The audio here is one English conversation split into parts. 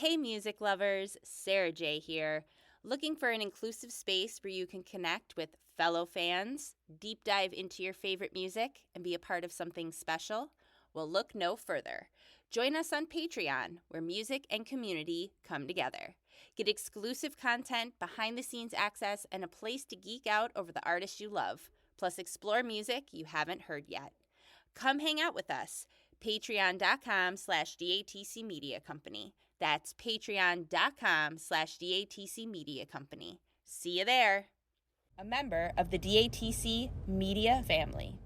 Hey, music lovers, Sara J here. Looking for an inclusive space where you can connect with fellow fans, deep dive into your favorite music, and be a part of something special? Well, look no further. Join us on Patreon, where music and community come together. Get exclusive content, behind the scenes access, and a place to geek out over the artists you love, plus explore music you haven't heard yet. Come hang out with us. Patreon.com/DATC Media Company. That's patreon.com/DATC Media Company. See you there. A member of the DATC Media family.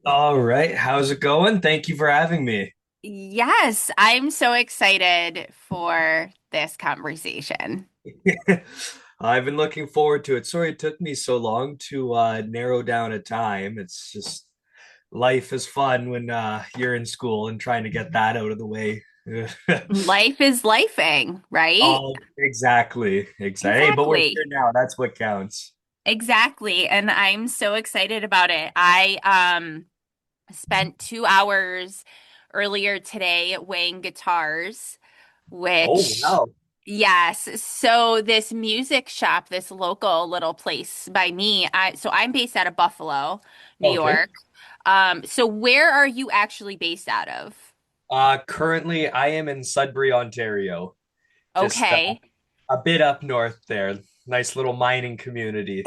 All right, how's it going? Thank you for having me. Yes, I'm so excited for this conversation. I've been looking forward to it. Sorry it took me so long to narrow down a time. It's just life is fun when you're in school and trying to get that out of the way. Life is lifing, right? Oh, exactly. Exactly. Hey, but we're Exactly. here now. That's what counts. Exactly. And I'm so excited about it. I spent 2 hours earlier today weighing guitars, Oh, which, wow. yes. So this music shop, this local little place by me, so I'm based out of Buffalo, New Okay. York. So where are you actually based out of? Currently I am in Sudbury, Ontario, just Okay. a bit up north there. Nice little mining community.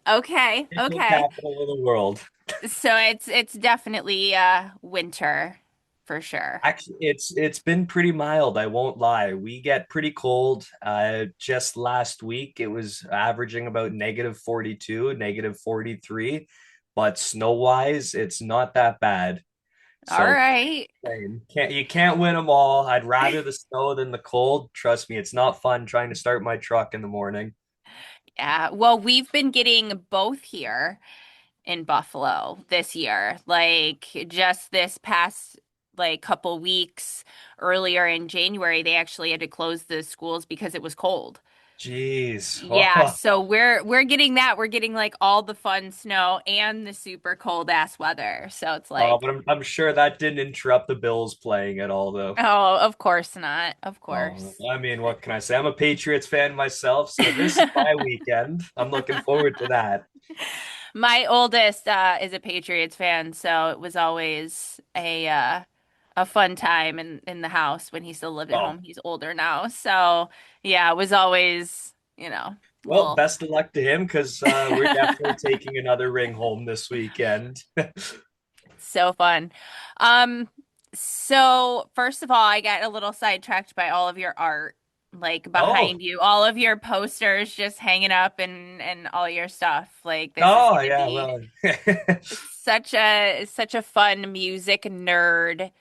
Okay. Nickel Okay. capital of the world. So it's definitely winter for sure. Actually, it's been pretty mild, I won't lie. We get pretty cold. Just last week it was averaging about -42, -43, but snow-wise, it's not that bad. All So right. you can't win them all. I'd rather the snow than the cold. Trust me, it's not fun trying to start my truck in the morning. Yeah, well, we've been getting both here in Buffalo this year. Like just this past couple weeks earlier in January, they actually had to close the schools because it was cold. Jeez. Yeah, so we're getting that. We're getting like all the fun snow and the super cold ass weather. So it's like, But I'm sure that didn't interrupt the Bills playing at all, though. oh, of course not. Of Oh, course. I mean, what can I say? I'm a Patriots fan myself, so this is my weekend. I'm looking forward to that. My oldest is a Patriots fan, so it was always a fun time in the house when he still lived at Oh, home. He's older now, so yeah, it was always, well, little best of luck to him because we're definitely taking another ring home this weekend. so fun. Um, so first of all, I got a little sidetracked by all of your art, like Oh, behind you, all of your posters just hanging up and all your stuff. Like this is oh gonna yeah, be well, such a fun music nerd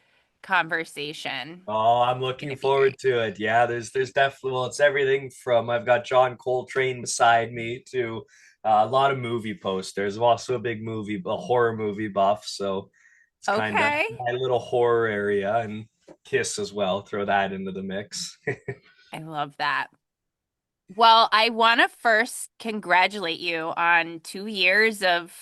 conversation. oh, I'm Gonna looking be great. forward to it. Yeah, there's definitely well, it's everything from I've got John Coltrane beside me to a lot of movie posters. I'm also a horror movie buff, so it's kind of Okay. my little horror area and Kiss as well. Throw that into the mix. I love that. Well, I want to first congratulate you on 2 years of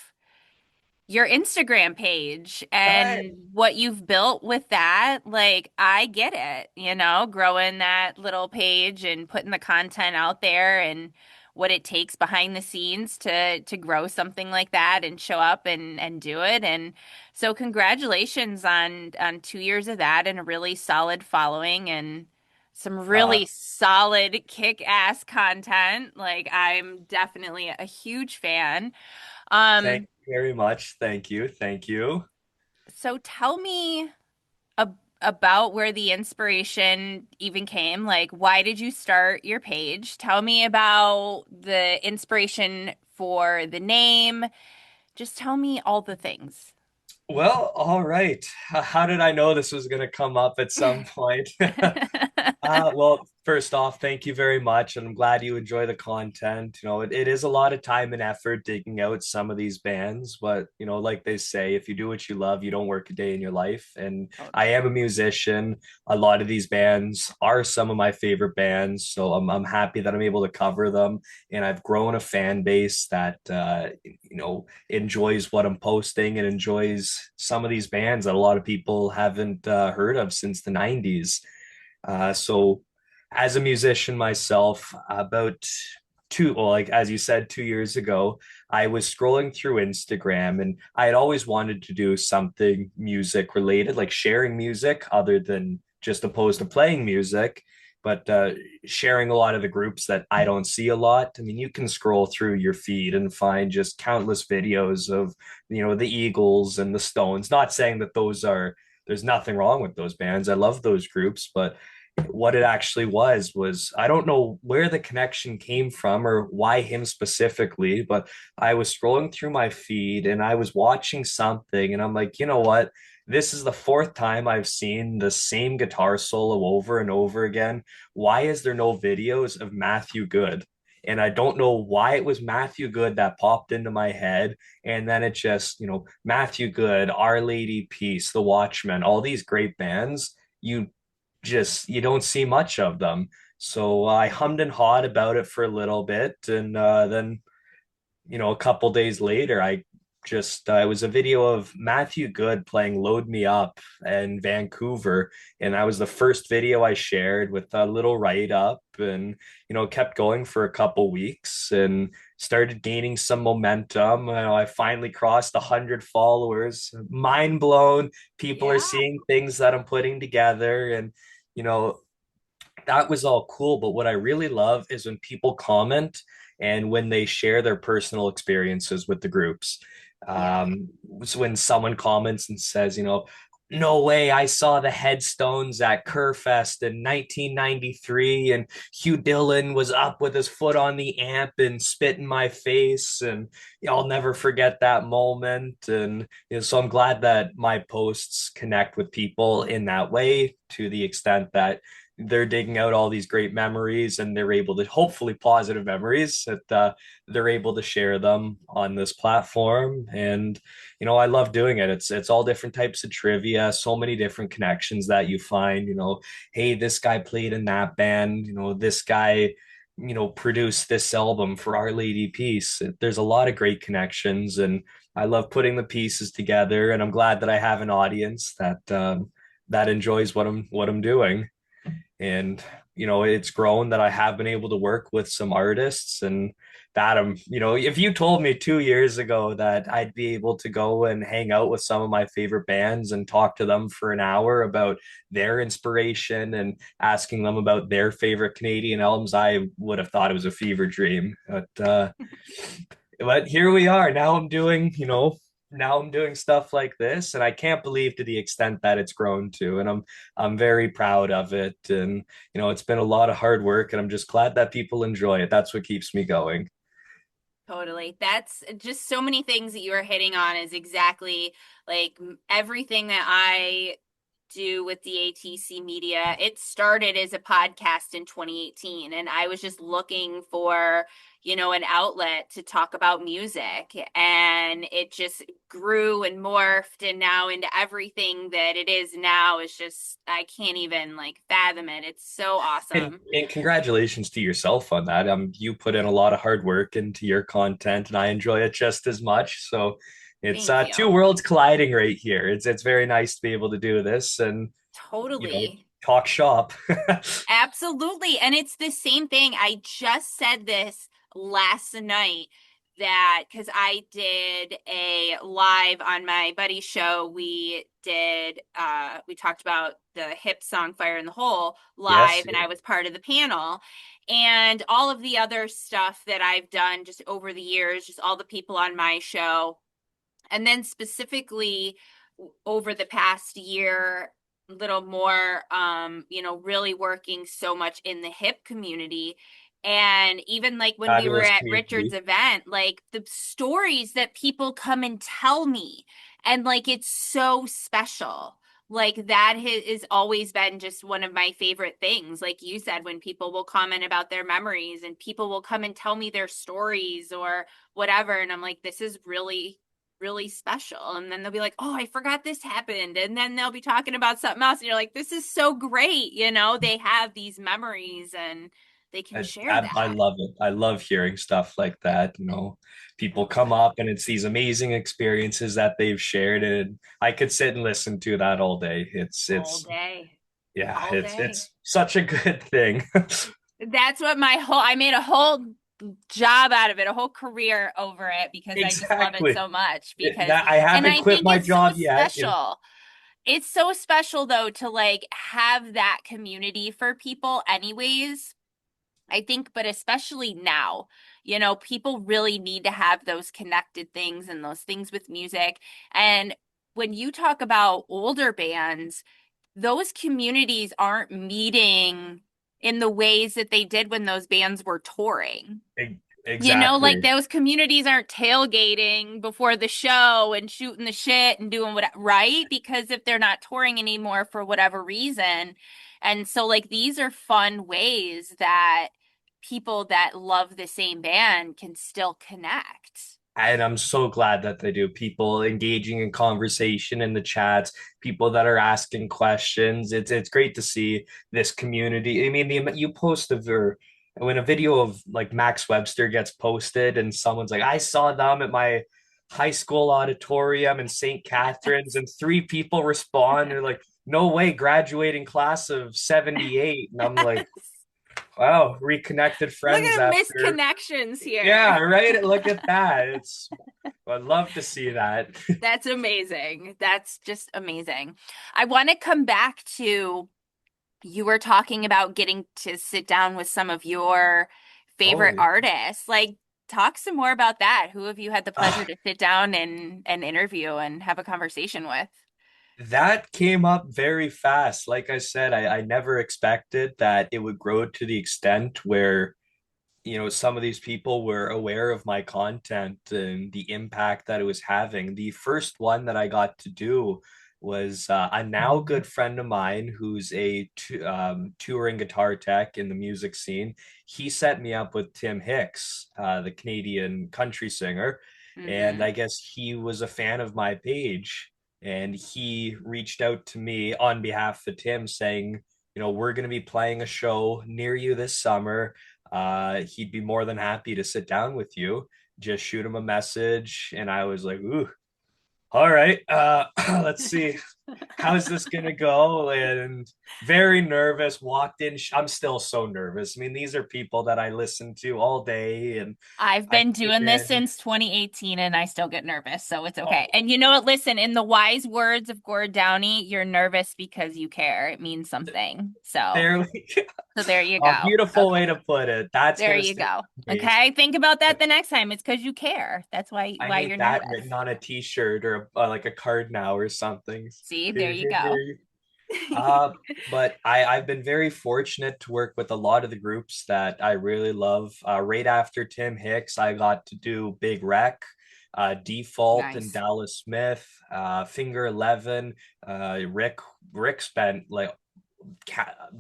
your Instagram page Hi. and what you've built with that. Like, I get it, growing that little page and putting the content out there and what it takes behind the scenes to grow something like that and show up and do it. And so congratulations on 2 years of that and a really solid following and some Uh, really solid kick-ass content. Like, I'm definitely a huge fan. Thank Um, you very much. Thank you. Thank you. So tell me about where the inspiration even came. Like, why did you start your page? Tell me about the inspiration for the name. Just tell me all the things. Well, all right. How did I know this was going to come up at some point? Well, first off, thank you very much. And I'm glad you enjoy the content. It is a lot of time and effort digging out some of these bands, but like they say, if you do what you love, you don't work a day in your life. And I Totally. am a musician. A lot of these bands are some of my favorite bands. So I'm happy that I'm able to cover them. And I've grown a fan base that enjoys what I'm posting and enjoys some of these bands that a lot of people haven't heard of since the 90s. So as a musician myself, about well, like as you said, 2 years ago, I was scrolling through Instagram and I had always wanted to do something music related, like sharing music other than just opposed to playing music, but sharing a lot of the groups that I don't see a lot. I mean, you can scroll through your feed and find just countless videos of, the Eagles and the Stones. Not saying that there's nothing wrong with those bands. I love those groups, but what it actually was I don't know where the connection came from or why him specifically, but I was scrolling through my feed and I was watching something and I'm like, you know what? This is the fourth time I've seen the same guitar solo over and over again. Why is there no videos of Matthew Good? And I don't know why it was Matthew Good that popped into my head. And then it just, Matthew Good, Our Lady Peace, The Watchmen, all these great bands. You don't see much of them. So I hummed and hawed about it for a little bit, and then a couple days later, I just it was a video of Matthew Good playing "Load Me Up" in Vancouver, and that was the first video I shared with a little write up, and kept going for a couple weeks and started gaining some momentum. I finally crossed 100 followers. Mind blown. People are Yeah. seeing things that I'm putting together, and you know that was all cool. But what I really love is when people comment and when they share their personal experiences with the groups. Yeah. So when someone comments and says, no way, I saw the headstones at Kerfest in 1993, and Hugh Dillon was up with his foot on the amp and spit in my face, and I'll never forget that moment. And so I'm glad that my posts connect with people in that way to the extent that they're digging out all these great memories and they're able to hopefully positive memories that they're able to share them on this platform. And I love doing it. It's all different types of trivia, so many different connections that you find. Hey, this guy played in that band. This guy produced this album for Our Lady Peace. There's a lot of great connections, and I love putting the pieces together. And I'm glad that I have an audience that enjoys what I'm doing. And it's grown that I have been able to work with some artists, and that if you told me 2 years ago that I'd be able to go and hang out with some of my favorite bands and talk to them for an hour about their inspiration and asking them about their favorite Canadian albums, I would have thought it was a fever dream. But here we are. Now I'm doing stuff like this, and I can't believe to the extent that it's grown to. And I'm very proud of it. And it's been a lot of hard work, and I'm just glad that people enjoy it. That's what keeps me going. Totally. That's just so many things that you are hitting on is exactly like everything that I do with the ATC media. It started as a podcast in 2018, and I was just looking for, an outlet to talk about music. And it just grew and morphed, and now into everything that it is now is just, I can't even like fathom it. It's so And, awesome. and congratulations to yourself on that. You put in a lot of hard work into your content, and I enjoy it just as much. So it's Thank two you. worlds colliding right here. It's very nice to be able to do this and Totally. talk shop. Absolutely. And it's the same thing. I just said this last night that because I did a live on my buddy's show, we talked about the hip song Fire in the Hole Yes. live, and I was part of the panel. And all of the other stuff that I've done just over the years, just all the people on my show. And then specifically over the past year, a little more, really working so much in the hip community. And even like when we were Fabulous at Richard's community. event, like the stories that people come and tell me, and like it's so special. Like that has always been just one of my favorite things. Like you said, when people will comment about their memories and people will come and tell me their stories or whatever. And I'm like, this is really, really special. And then they'll be like, oh, I forgot this happened. And then they'll be talking about something else. And you're like, this is so great. They have these memories and they can share I that. love it. I love hearing stuff like that. I People love come it up and it's these amazing experiences that they've shared, and I could sit and listen to that all day. all It's day, yeah, all day. it's such a good thing. That's what I made a whole job out of it, a whole career over it because I just love it Exactly. so much because That I and haven't I quit think my it's so job yet. special. It's so special though to like have that community for people anyways. I think, but especially now, people really need to have those connected things and those things with music. And when you talk about older bands, those communities aren't meeting in the ways that they did when those bands were touring. Like Exactly. those communities aren't tailgating before the show and shooting the shit and doing what, right? Because if they're not touring anymore for whatever reason. And so, like, these are fun ways that people that love the same band can still connect. And I'm so glad that they do. People engaging in conversation in the chats, people that are asking questions. It's great to see this community. I mean, you post when a video of like Max Webster gets posted and someone's like, I saw them at my high school auditorium in St. Catharines, and three people respond. They're like, no way, graduating class of 78. And I'm like, wow, reconnected Look friends at the after. misconnections here. Yeah, right. Look at that. I'd love to see that. That's amazing. That's just amazing. I want to come back to you were talking about getting to sit down with some of your Oh, favorite artists. Like, talk some more about that. Who have you had the pleasure uh, to sit down and interview and have a conversation with? that came up very fast. Like I said, I never expected that it would grow to the extent where some of these people were aware of my content and the impact that it was having. The first one that I got to do was a now good friend of mine who's a touring guitar tech in the music scene. He set me up with Tim Hicks, the Canadian country singer. And Mm-hmm. I guess he was a fan of my page. And he reached out to me on behalf of Tim saying, we're going to be playing a show near you this summer. He'd be more than happy to sit down with you. Just shoot him a message. And I was like, ooh, all right, let's see. How's this gonna go? And very nervous. Walked in. I'm still so nervous. I mean, these are people that I listen to all day, and I've I been came doing this in. since 2018 and I still get nervous, so it's okay. Oh, And you know what? Listen, in the wise words of Gord Downey, you're nervous because you care. It means something. So, there, so there you a go. beautiful Okay. way to put it. That's There gonna you stick go. with me. Okay. Think about that the next time. It's because you care. That's why I why need you're that nervous. written on a T-shirt or like a card now or something. See, there Here, you here, go. here. Uh, but I've been very fortunate to work with a lot of the groups that I really love. Right after Tim Hicks, I got to do Big Wreck, Default, and Nice. Dallas Smith, Finger 11. Rick spent like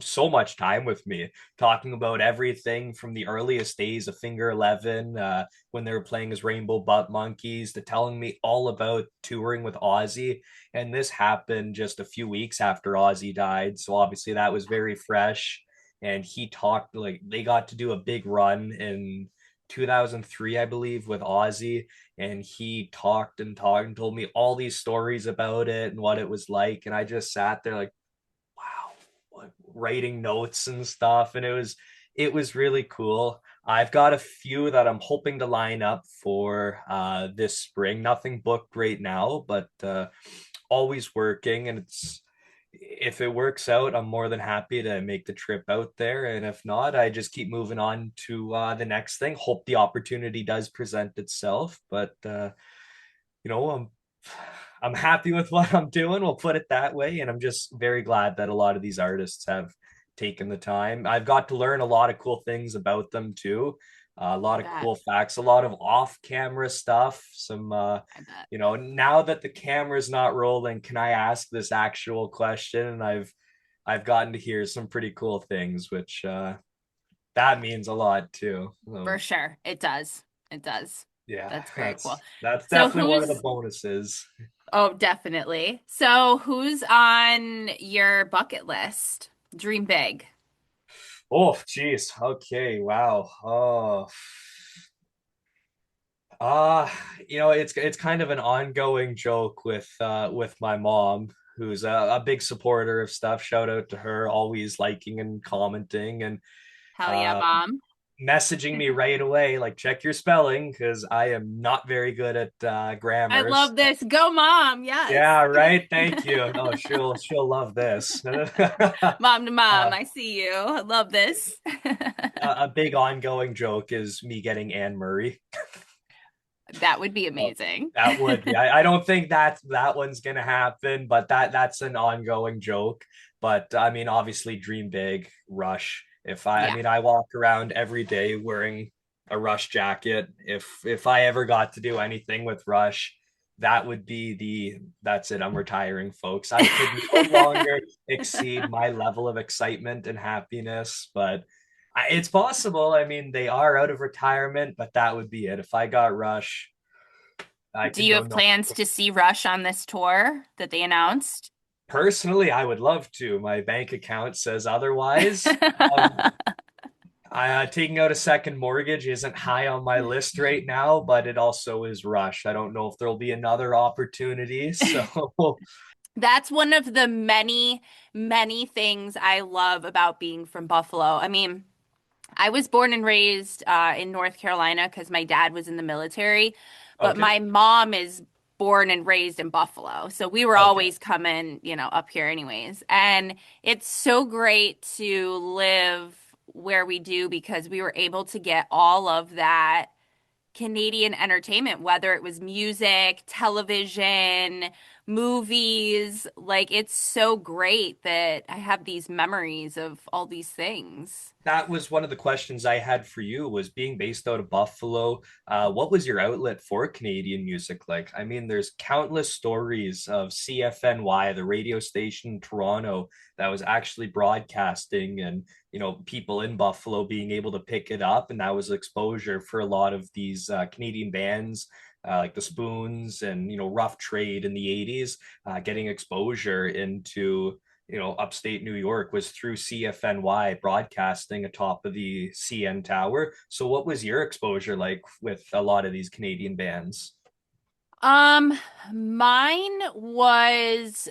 so much time with me talking about everything from the earliest days of Finger 11, when they were playing as Rainbow Butt Monkeys, to telling me all about touring with Ozzy. And this happened just a few weeks after Ozzy died. So obviously that was very fresh. And he talked like they got to do a big run in 2003, I believe, with Ozzy. And he talked and told me all these stories about it and what it was like. And I just sat there like, wow, like writing notes and stuff, and it was really cool. I've got a few that I'm hoping to line up for this spring. Nothing booked right now, but always working. And it's if it works out, I'm more than happy to make the trip out there. And if not, I just keep moving on to the next thing. Hope the opportunity does present itself. But you know, I'm happy with what I'm doing. We'll put it that way, and I'm just very glad that a lot of these artists have taken the time. I've got to learn a lot of cool things about them too. A I lot of bet. cool facts, a lot of off-camera stuff. Some, I bet. now that the camera's not rolling, can I ask this actual question? And I've gotten to hear some pretty cool things, which that means a lot too. For So sure. It does. It does. yeah, That's very cool. that's So definitely one of the who's bonuses. Oh, definitely. So who's on your bucket list? Dream big. Oh, geez. Okay. Wow. Oh. Uh, it's kind of an ongoing joke with my mom, who's a big supporter of stuff. Shout out to her, always liking and commenting and Hell yeah, uh mom. messaging me right away, like check your spelling, because I am not very good at I grammar. love So this. Go, mom. Yes. yeah, right. Thank you. Oh, she'll love this. Mom to mom. uh, I see you. I love this. a big ongoing joke is me getting Anne Murray. That would be Oh, amazing. that would be. I don't think that one's gonna happen, but that's an ongoing joke. But I mean, obviously, dream big, Rush. If I Yeah. mean, I walk around every day wearing a Rush jacket. If I ever got to do anything with Rush, that would be that's it. I'm retiring, folks. I could no longer exceed my level of excitement and happiness, but it's possible. I mean, they are out of retirement, but that would be it. If I got Rush, I Do could you go have no. plans to see Rush on this tour that they announced? Personally, I would love to. My bank account says otherwise. Um, taking out a second mortgage isn't high on my list right now, but it also is Rush. I don't know if there'll be another opportunity. So, That's one of the many, many things I love about being from Buffalo. I mean, I was born and raised in North Carolina because my dad was in the military, but okay, my mom is born and raised in Buffalo. So we were okay. always coming, up here anyways. And it's so great to live where we do because we were able to get all of that Canadian entertainment, whether it was music, television, movies. Like, it's so great that I have these memories of all these things. That was one of the questions I had for you, was being based out of Buffalo. What was your outlet for Canadian music like? I mean, there's countless stories of CFNY, the radio station in Toronto, that was actually broadcasting, and people in Buffalo being able to pick it up, and that was exposure for a lot of these Canadian bands. Like the Spoons and Rough Trade in the 80s, getting exposure into upstate New York was through CFNY broadcasting atop of the CN Tower. So, what was your exposure like with a lot of these Canadian bands? Um, Mine was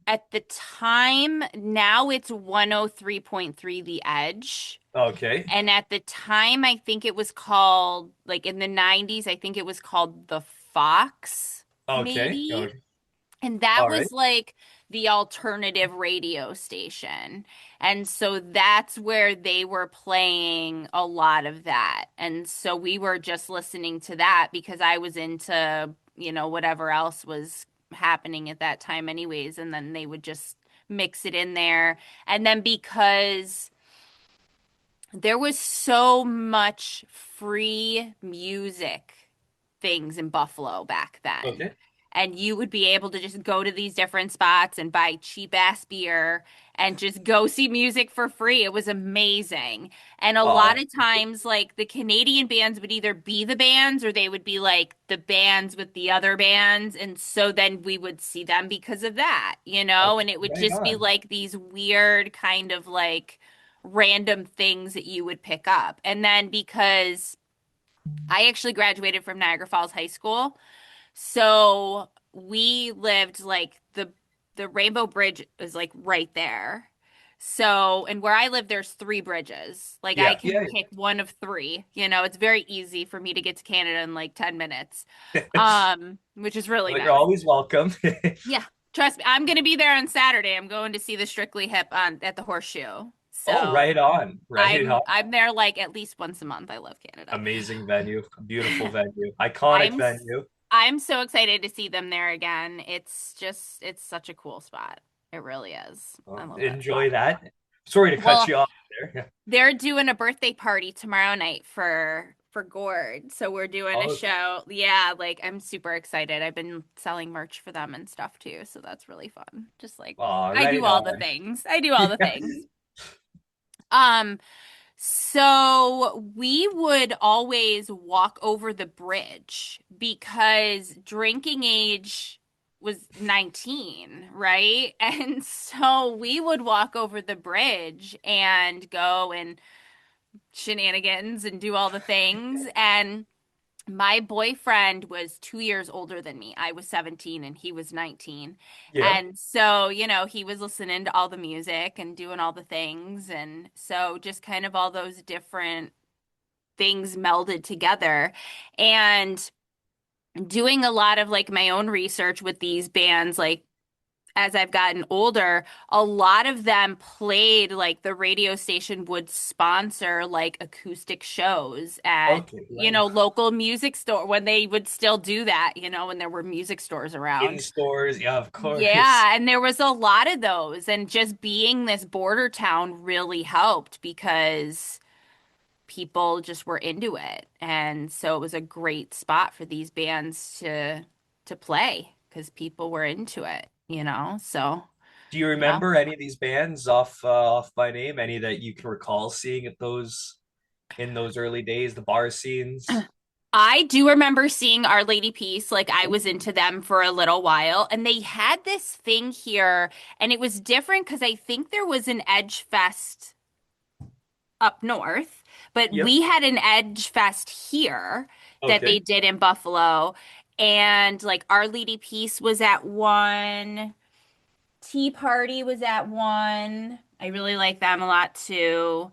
at the time, now it's 103.3 The Edge. Okay. And at the time, I think it was called, like in the 90s, I think it was called The Fox, Okay. maybe. Okay. And that All right. was like the alternative radio station. And so that's where they were playing a lot of that. And so we were just listening to that because I was into, whatever else was happening at that time, anyways. And then they would just mix it in there. And then because there was so much free music things in Buffalo back then. Okay. And you would be able to just go to these different spots and buy cheap ass beer and just go see music for free. It was amazing. And a lot Oh, of times, like the Canadian bands would either be the bands or they would be like the bands with the other bands. And so then we would see them because of that, okay. and it would Right just be on. like these weird kind of like random things that you would pick up. And then because I actually graduated from Niagara Falls High School, so we lived like the Rainbow Bridge is like right there. So, and where I live, there's three bridges. Like I Yeah. can Yeah. pick one of three. It's very easy for me to get to Canada in like 10 minutes. Yeah. Which is really Well, you're nice. always welcome. Yeah. Trust me, I'm gonna be there on Saturday. I'm going to see the Strictly Hip on at the Horseshoe. Oh, So right on. Right on. I'm there like at least once a month. I love Canada. Amazing venue. Beautiful venue. Iconic I'm venue. I'm so excited to see them there again. It's such a cool spot. It really is. I Well, love that spot. enjoy that. Sorry to cut Well, you off there. they're doing a birthday party tomorrow night for Gord. So we're doing a Okay. show. Yeah, like I'm super excited. I've been selling merch for them and stuff too, so that's really fun. Just like Oh, I do right all the on. things. I do all the Yeah. things. Um, so we would always walk over the bridge because drinking age was 19, right? And so we would walk over the bridge and go and shenanigans and do all the things. And my boyfriend was 2 years older than me. I was 17 and he was 19. Yeah. And so, he was listening to all the music and doing all the things. And so just kind of all those different things melded together. And doing a lot of like my own research with these bands, like as I've gotten older, a lot of them played like the radio station would sponsor like acoustic shows at, Okay. Right. local music store when they would still do that, when there were music stores In around. stores. Yeah, of course. Yeah, and there was a lot of those, and just being this border town really helped because people just were into it. And so it was a great spot for these bands to play because people were into it. So Do you yeah. remember any of these bands off by name? Any that you can recall seeing at those in those early days, the bar scenes? I do remember seeing Our Lady Peace, like I was Ooh. into them for a little while, and they had this thing here, and it was different because I think there was an Edge Fest up north, but Yep. we had an Edge Fest here that they Okay. did in Buffalo. And like Our Lady Peace was at one, Tea Party was at one. I really like them a lot too.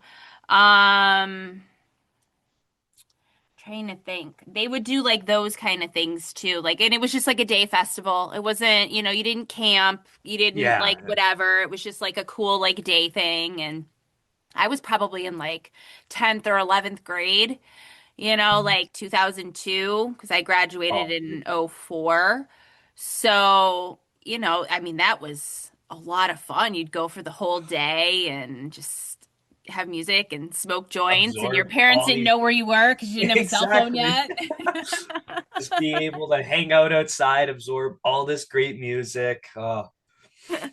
Trying to think. They would do like those kind of things too. Like, and it was just like a day festival. It wasn't, you didn't camp, you didn't like Yeah. whatever. It was just like a cool like day thing. And I was probably in like 10th or 11th grade, like 2002, because I graduated Oh, in '04. So, I mean, that was a lot of fun. You'd go for the whole day and just have music and smoke joints, and your absorb parents all didn't these. know where you were because you didn't have a cell phone Exactly. yet. Just being able to hang out outside, absorb all this great music. Oh,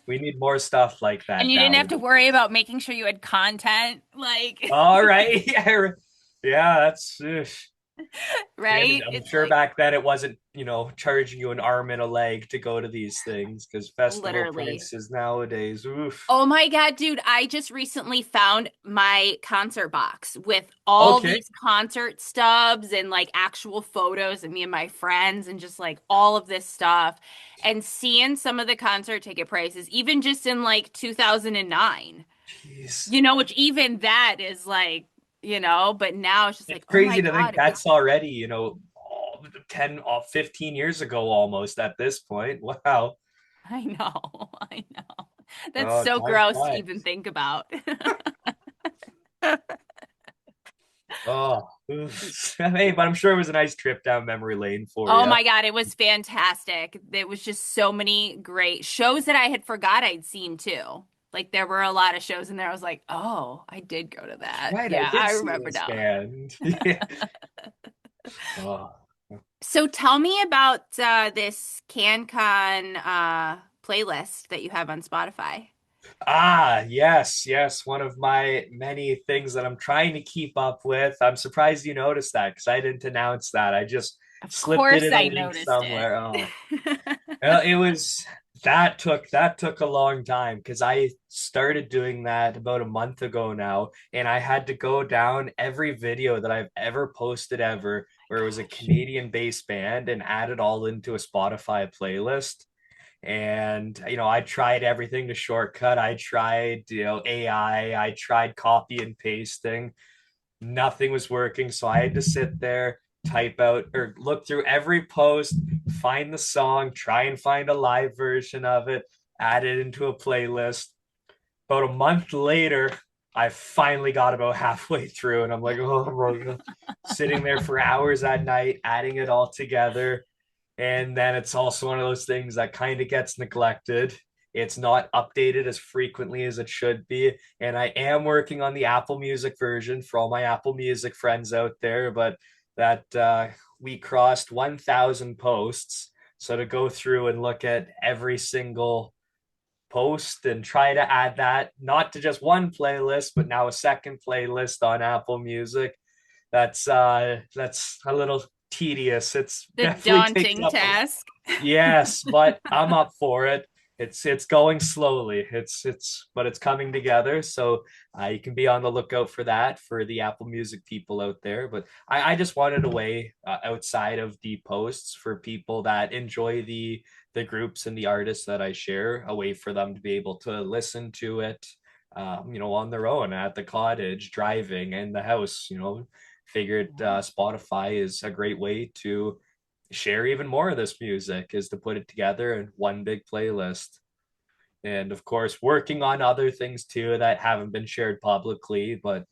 we need more stuff like And that you didn't have to nowadays. worry about making sure you had content, like, All right. Yeah. Yeah, that's and right? I'm It's sure like back then it wasn't, charging you an arm and a leg to go to these things because festival literally. prices nowadays. Oof. Oh my God, dude, I just recently found my concert box with all Okay. these concert stubs and like actual photos of me and my friends and just like all of this stuff. And seeing some of the concert ticket prices, even just in like 2009, Jeez. which even that is like, but now it's just It's like, oh my crazy to think God, it's, that's already, 10, 15 years ago almost at this point. Wow. I know, I know. That's Oh, so time gross to even flies. think about. Oh, oof. Hey, but I'm sure it was a nice trip down memory lane for Oh you. my God, it was fantastic. There was just so many great shows that I had forgot I'd seen too. Like there were a lot of shows in there. I was like, oh, I did go to That's that. right. I Yeah, did I see remember this now. band. Yeah. Oh. So tell me about this CanCon playlist that you have on Spotify. Ah, yes, yes. One of my many things that I'm trying to keep up with. I'm surprised you noticed that because I didn't announce that. I just Of slipped it course in a I link noticed somewhere. it. Oh, well, it was that took a long time because I started doing that about a month ago now, and I had to go down every video that I've ever posted ever where it was a Gosh. Canadian based band and add it all into a Spotify playlist. And I tried everything to shortcut. I tried, I tried copy and pasting. Nothing was working, so I had to sit there, type out or look through every post, find the song, try and find a live version of it, add it into a playlist. About a month later, I finally got about halfway through, and I'm like, oh my God. Sitting there for hours at night, adding it all together. And then it's also one of those things that kind of gets neglected. It's not updated as frequently as it should be. And I am working on the Apple Music version for all my Apple Music friends out there, but that we crossed 1,000 posts. So to go through and look at every single post and try to add that not to just one playlist, but now a second playlist on Apple Music, that's a little tedious. It's The definitely takes daunting up. task. Yes, but I'm up for it. It's going slowly. It's but it's coming together. So you can be on the lookout for that for the Apple Music people out there. But I just wanted a way outside of the posts for people that enjoy the groups and the artists that I share, a way for them to be able to listen to it, on their own at the cottage, driving, in the house. Figured Spotify is a great way to share even more of this music, is to put it together in one big playlist. And of course, working on other things too that haven't been shared publicly, but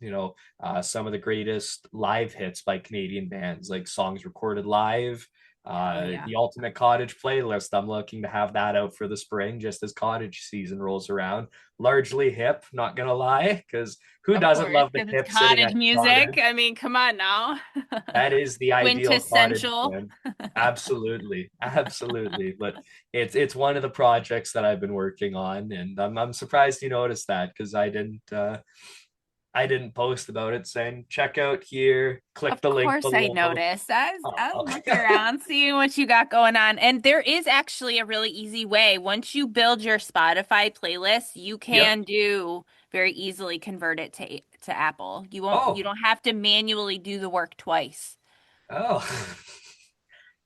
some of the greatest live hits by Canadian bands, like songs recorded live. Oh yeah. The Ultimate Cottage playlist, I'm looking to have that out for the spring, just as cottage season rolls around. Largely hip, not gonna lie, because who Of doesn't course, love the because it's hip sitting cottage at the music. cottage? I mean, come on now. That is the ideal cottage Quintessential. plan. Absolutely, absolutely. But it's one of the projects that I've been working on, and I'm surprised you noticed that, because I didn't post about it saying check out here, click Of the link course I below. noticed. I was Oh. looking around, seeing what you got going on. And there is actually a really easy way. Once you build your Spotify playlist, you Yep. can do very easily convert it to Apple. You Oh. don't have to manually do the work twice. Oh.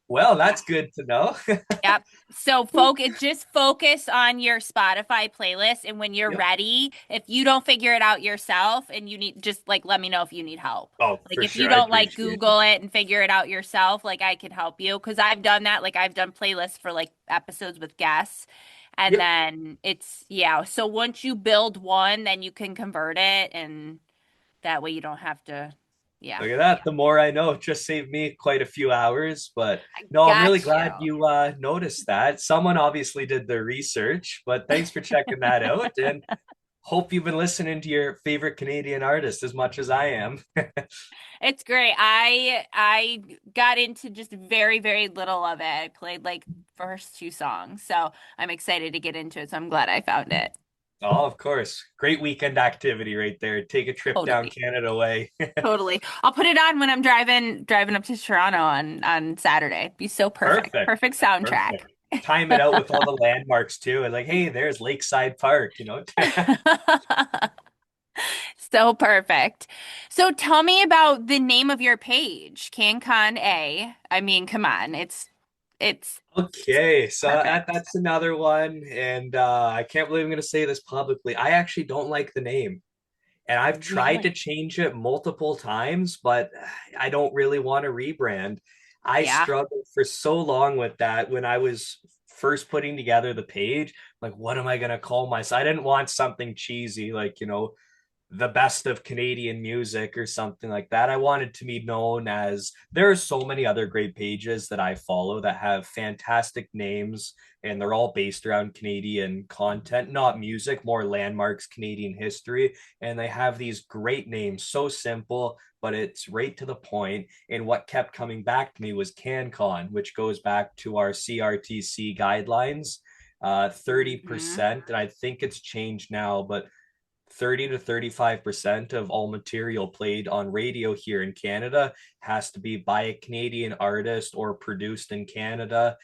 Well, Yeah. that's good to know. Yep. So just focus on your Spotify playlist, and when you're Yep. ready, if you don't figure it out yourself and you need, just like let me know if you need help. Oh, Like for if you sure. I don't like appreciate it. Google it and figure it out yourself, like I can help you because I've done that. Like I've done playlists for like episodes with guests. And Yep. then yeah. So once you build one, then you can convert it and that way you don't have to, yeah. Look at that. The more I know, it just saved me quite a few hours. But I no, I'm really got glad you. you noticed that. Someone obviously did their research, but thanks for checking that out. And hope you've been listening to your favorite Canadian artist as much as I am. It's great. I got into just very, very little of it. I played like first two songs, so I'm excited to get into it. So I'm glad I found it. Oh, of course. Great weekend activity right there. Take a trip down Totally. Canada way. Totally. I'll put it on when I'm driving up to Toronto on Saturday. Be so perfect. Perfect. Perfect soundtrack. Perfect. Time it out with all the landmarks too. And like, hey, there's Lakeside Park. So perfect. So tell me about the name of your page, CanCon A. I mean, come on. It's Okay, so perfect. that's another one, and I can't believe I'm going to say this publicly. I actually don't like the name, and I've tried to Really? change it multiple times, but I don't really want to rebrand. I Yeah. struggled for so long with that when I was first putting together the page. Like, what am I going to call myself? I didn't want something cheesy, like, the best of Canadian music or something like that. I wanted to be known as, there are so many other great pages that I follow that have fantastic names, and they're all based around Canadian content, not music, more landmarks, Canadian history. And they have these great names, so simple, but it's right to the point. And what kept coming back to me was CanCon, which goes back to our CRTC guidelines. Hmm. 30%, and I think it's changed now, but 30 to 35% of all material played on radio here in Canada has to be by a Canadian artist or produced in Canada,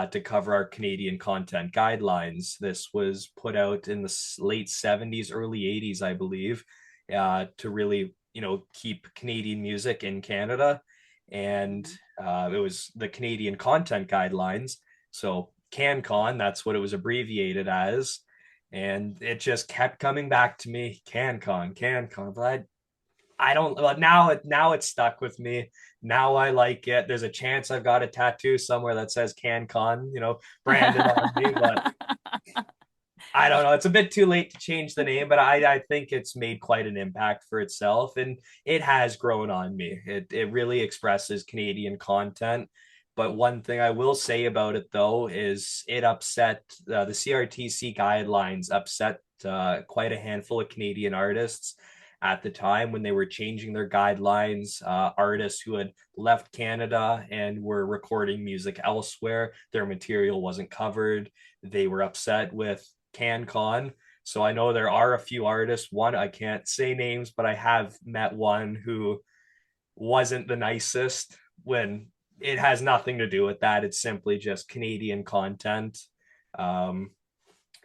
to cover our Canadian content guidelines. This was put out in the late 70s, early 80s, I believe, to really, keep Canadian music in Canada. And Hmm. it was the Canadian content guidelines. So CanCon, that's what it was abbreviated as, and it just kept coming back to me. CanCon, but I don't. Well, now it's stuck with me. Now I like it. There's a chance I've got a tattoo somewhere that says CanCon, branded on me, but I don't know. It's a bit too late to change the name, but I think it's made quite an impact for itself, and it has grown on me. It really expresses Canadian content. But one thing I will say about it though is it upset the CRTC guidelines upset quite a handful of Canadian artists at the time when they were changing their guidelines. Artists who had left Canada and were recording music elsewhere, their material wasn't covered. They were upset with CanCon. So I know there are a few artists. One, I can't say names, but I have met one who wasn't the nicest when it has nothing to do with that. It's simply just Canadian content. Um,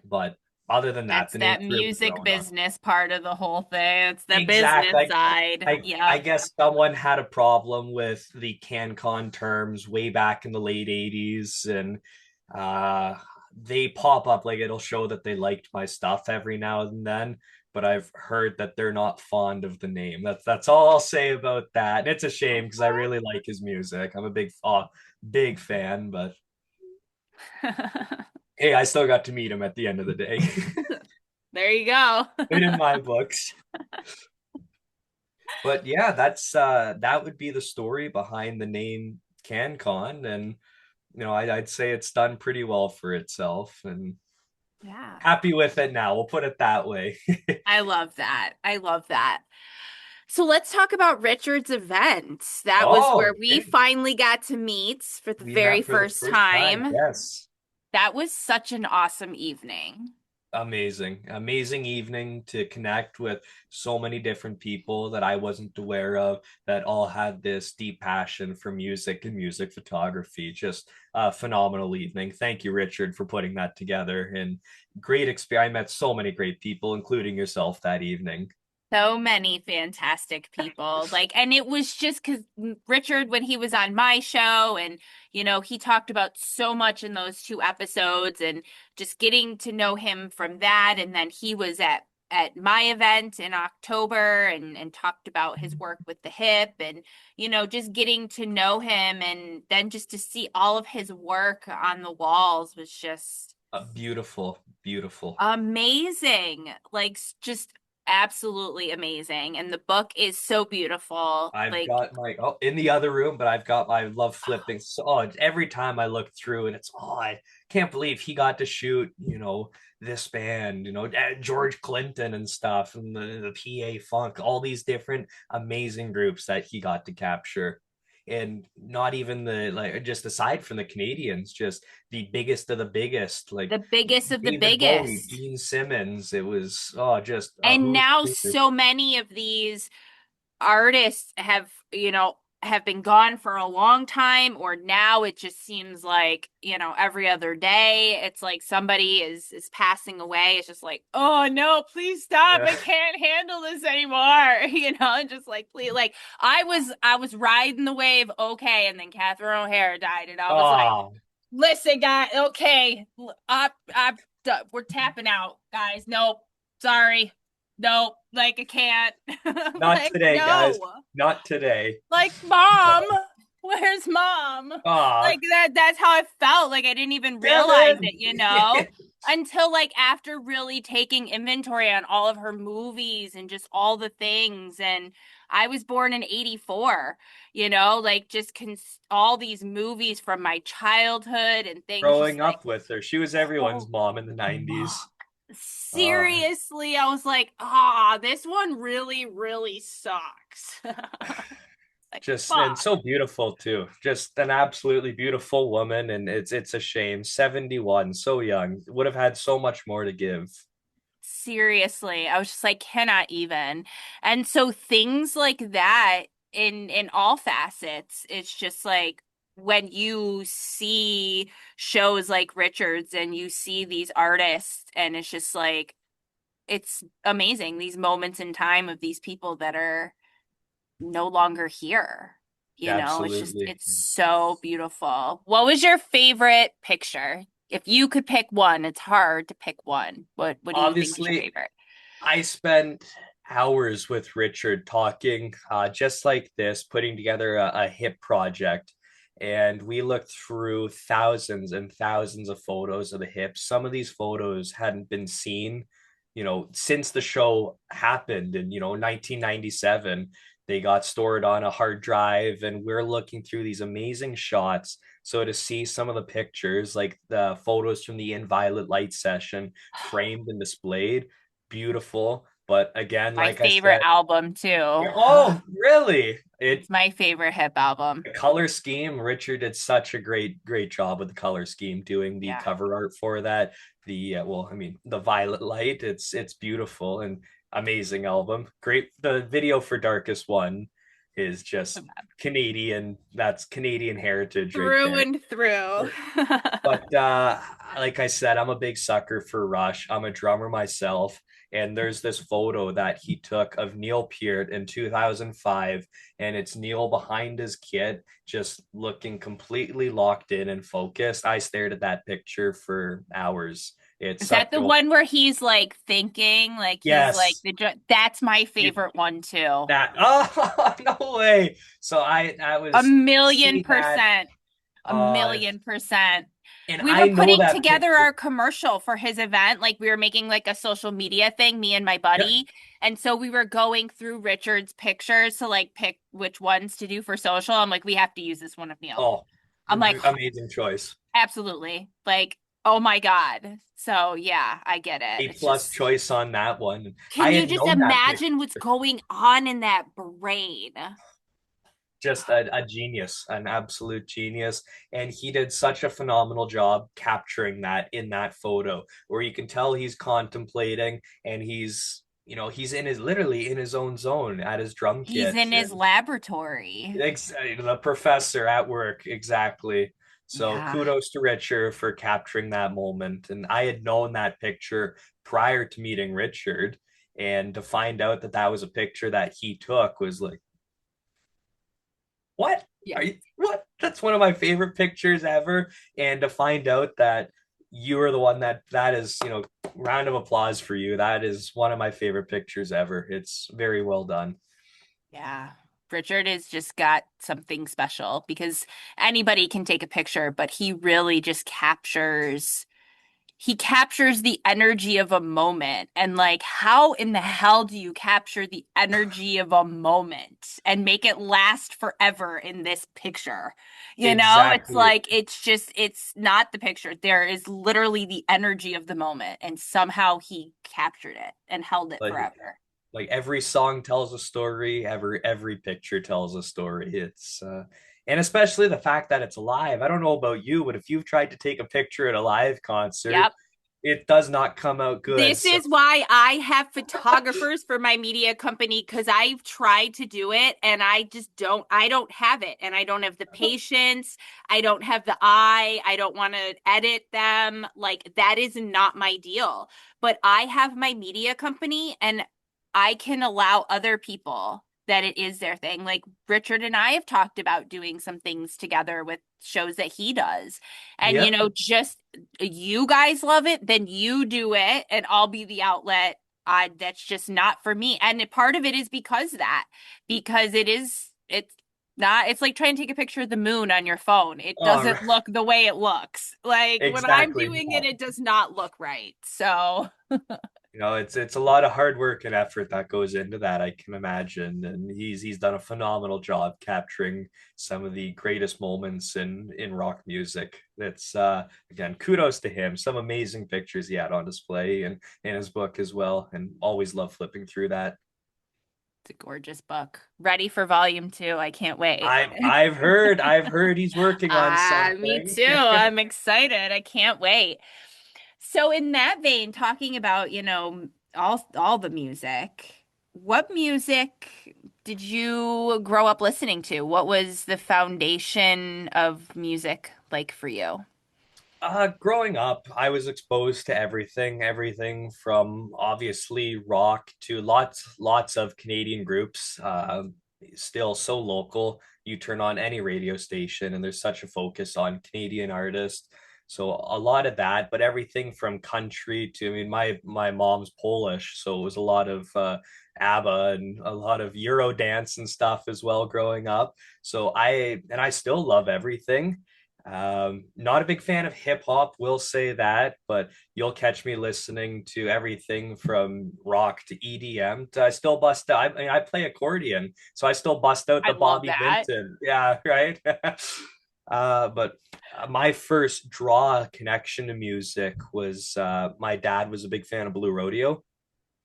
but other than that, That's the that name's really music thrown off. business part of the whole thing. It's the business Exactly. side. I Yep. guess someone had a problem with the CanCon terms way back in the late 80s, and uh, they pop up like it'll show that they liked my stuff every now and then. But I've heard that they're not fond of the name. That's all I'll say about that. And it's a shame because I really like his music. I'm a big fan, but hey, I still got to meet him at the end of the day. There you go. Been in my books. But yeah, that would be the story behind the name CanCon, and I'd say it's done pretty well for itself, and Yeah. happy with it now. We'll put it that way. I love that. I love that. So let's talk about Richard's event. That was Oh, where we okay. finally got to meet for the We very met for the first first time. time. Yes. That was such an awesome evening. Amazing evening to connect with so many different people that I wasn't aware of that all had this deep passion for music and music photography. Just a phenomenal evening. Thank you, Richard, for putting that together. And great experience. I met so many great people, including yourself that evening. So many fantastic people. And it was just because Richard, when he was on my show, and, he talked about so much in those two episodes, and just getting to know him from that. And then he was at my event in October and talked about his work with the hip, and, just getting to know him, and then just to see all of his work on the walls was just Beautiful, beautiful. amazing. Just absolutely amazing. And the book is so beautiful. I've got my in the other room, but I've got my love flipping. So every time I look through, and it's I can't believe he got to shoot, this band, George Clinton and stuff, and the PA Funk, all these different amazing groups that he got to capture. And not even the like just aside from the Canadians, just the biggest of the biggest, like the biggest of the David Bowie, biggest. Gene Simmons. It was just a And who's now who. so many of these artists have been gone for a long time, or now it just seems like, every other day it's like somebody is passing away. It's just like, oh no, please stop. Yeah. I can't handle this anymore. Just like, please. Like, I was riding the wave, okay, and then Catherine O'Hara died, and I was like, Oh, listen, guys, okay, we're tapping out, guys. Nope, sorry, nope. Like, I can't. not Like, today, guys. no. Not today. Like, mom, where's mom? Ah, Like, that's how I felt. Like, I didn't even realize Kevin. it, until like after really taking inventory on all of her movies and just all the things. And I was born in 84, like just all these movies from my childhood and things, just Growing like, up with her. She was everyone's oh, mom in the 90s. Uh, seriously, I was like, this one really, really sucks. Like, just and fuck. so beautiful too. Just an absolutely beautiful woman, and it's a shame. 71, so young. Would have had so much more to give. Seriously, I was just like, cannot even. And so things like that in all facets, it's just like when you see shows like Richards and you see these artists, and it's just like it's amazing, these moments in time of these people that are no longer here. Absolutely. It's so beautiful. What was your favorite picture? If you could pick one, it's hard to pick one. What do you think is your Obviously, favorite? I spent hours with Richard talking, just like this, putting together a hip project. And we looked through thousands and thousands of photos of the hips. Some of these photos hadn't been seen, since the show happened in, 1997. They got stored on a hard drive, and we're looking through these amazing shots. So to see some of the pictures, like the photos from the In Violet Light session, framed and displayed, beautiful. But again, My like I favorite said, album too. oh, really? It's my favorite hip album. The color scheme, Richard did such a great job with the color scheme, doing the Yeah. cover art for that. Well, I mean, the Violet Light, it's beautiful and amazing album. Great. The video for Darkest One is just Canadian. That's Canadian heritage right Through there. and through. But like I said, I'm a big sucker for Rush. I'm a drummer myself. And there's this photo that he took of Neil Peart in 2005. And it's Neil behind his kit, just looking completely locked in and focused. I stared at that picture for hours. It's Is that such the a, one where he's like thinking, like he's like yes. that's my You, favorite one too. that, oh, no way. So I A was million seeing that. percent. A Uh, million percent. and We were I know putting that together picture. our commercial for his event. Like we were making like a social media thing, me and my Yeah. buddy. And so we were going through Richard's pictures to like pick which ones to do for social. I'm like, we have to use this one of Neil. Oh, I'm like, amazing choice. absolutely. Like, oh my God. So yeah, I get it. A It's plus just, choice on that one. I can you had just known that picture. imagine what's going on in that brain? Just a genius, an absolute genius. And he did such a phenomenal job capturing that in that photo, where you can tell he's contemplating and he's in his literally in his own zone at his drum He's kit. in his And laboratory. the professor at work, exactly. So Yeah. kudos to Richard for capturing that moment. And I had known that picture prior to meeting Richard, and to find out that that was a picture that he took was like, what Yeah. are you? What? That's one of my favorite pictures ever. And to find out that you are the one that is, round of applause for you. That is one of my favorite pictures ever. It's very well done. Yeah. Richard has just got something special because anybody can take a picture, but he captures the energy of a moment. And like, how in the hell do you capture the energy of a moment and make it last forever in this picture? It's Exactly. like, it's not the picture. There is literally the energy of the moment. And somehow he captured it and held it Like forever. like every song tells a story, every picture tells a story. It's and especially the fact that it's live. I don't know about you, but if you've tried to take a picture at a live concert, Yep. it does not come out good. This So is why I have photographers for my media company because I've tried to do it and I don't have it. And I don't have the patience. I don't have the eye. I don't want to edit them. Like, that is not my deal. But I have my media company and I can allow other people that it is their thing. Like, Richard and I have talked about doing some things together with shows that he does. And, yeah. just you guys love it, then you do it and I'll be the outlet. That's just not for me. And part of it is because it's not, it's like trying to take a picture of the moon on your phone. It Oh, doesn't look the way it looks. Like when I'm exactly. doing it, it does not look right. So, It's a lot of hard work and effort that goes into that, I can imagine. And he's done a phenomenal job capturing some of the greatest moments in rock music. It's again, kudos to him. Some amazing pictures he had on display and in his book as well. And always love flipping through that. it's a gorgeous book. Ready for volume 2. I can't wait. I've heard he's working on Me something. too. I'm excited. I can't wait. So in that vein, talking about, all the music, what music did you grow up listening to? What was the foundation of music like for you? Growing up, I was exposed to everything from obviously rock to lots of Canadian groups. Still so local. You turn on any radio station, and there's such a focus on Canadian artists. So a lot of that, but everything from country to, I mean, my mom's Polish, so it was a lot of ABBA and a lot of Euro dance and stuff as well growing up. So I still love everything. Not a big fan of hip hop, will say that, but you'll catch me listening to everything from rock to EDM. I still bust out. I play accordion, so I still bust out I the love Bobby that. Vinton. Yeah, right. But my first draw connection to music was my dad was a big fan of Blue Rodeo,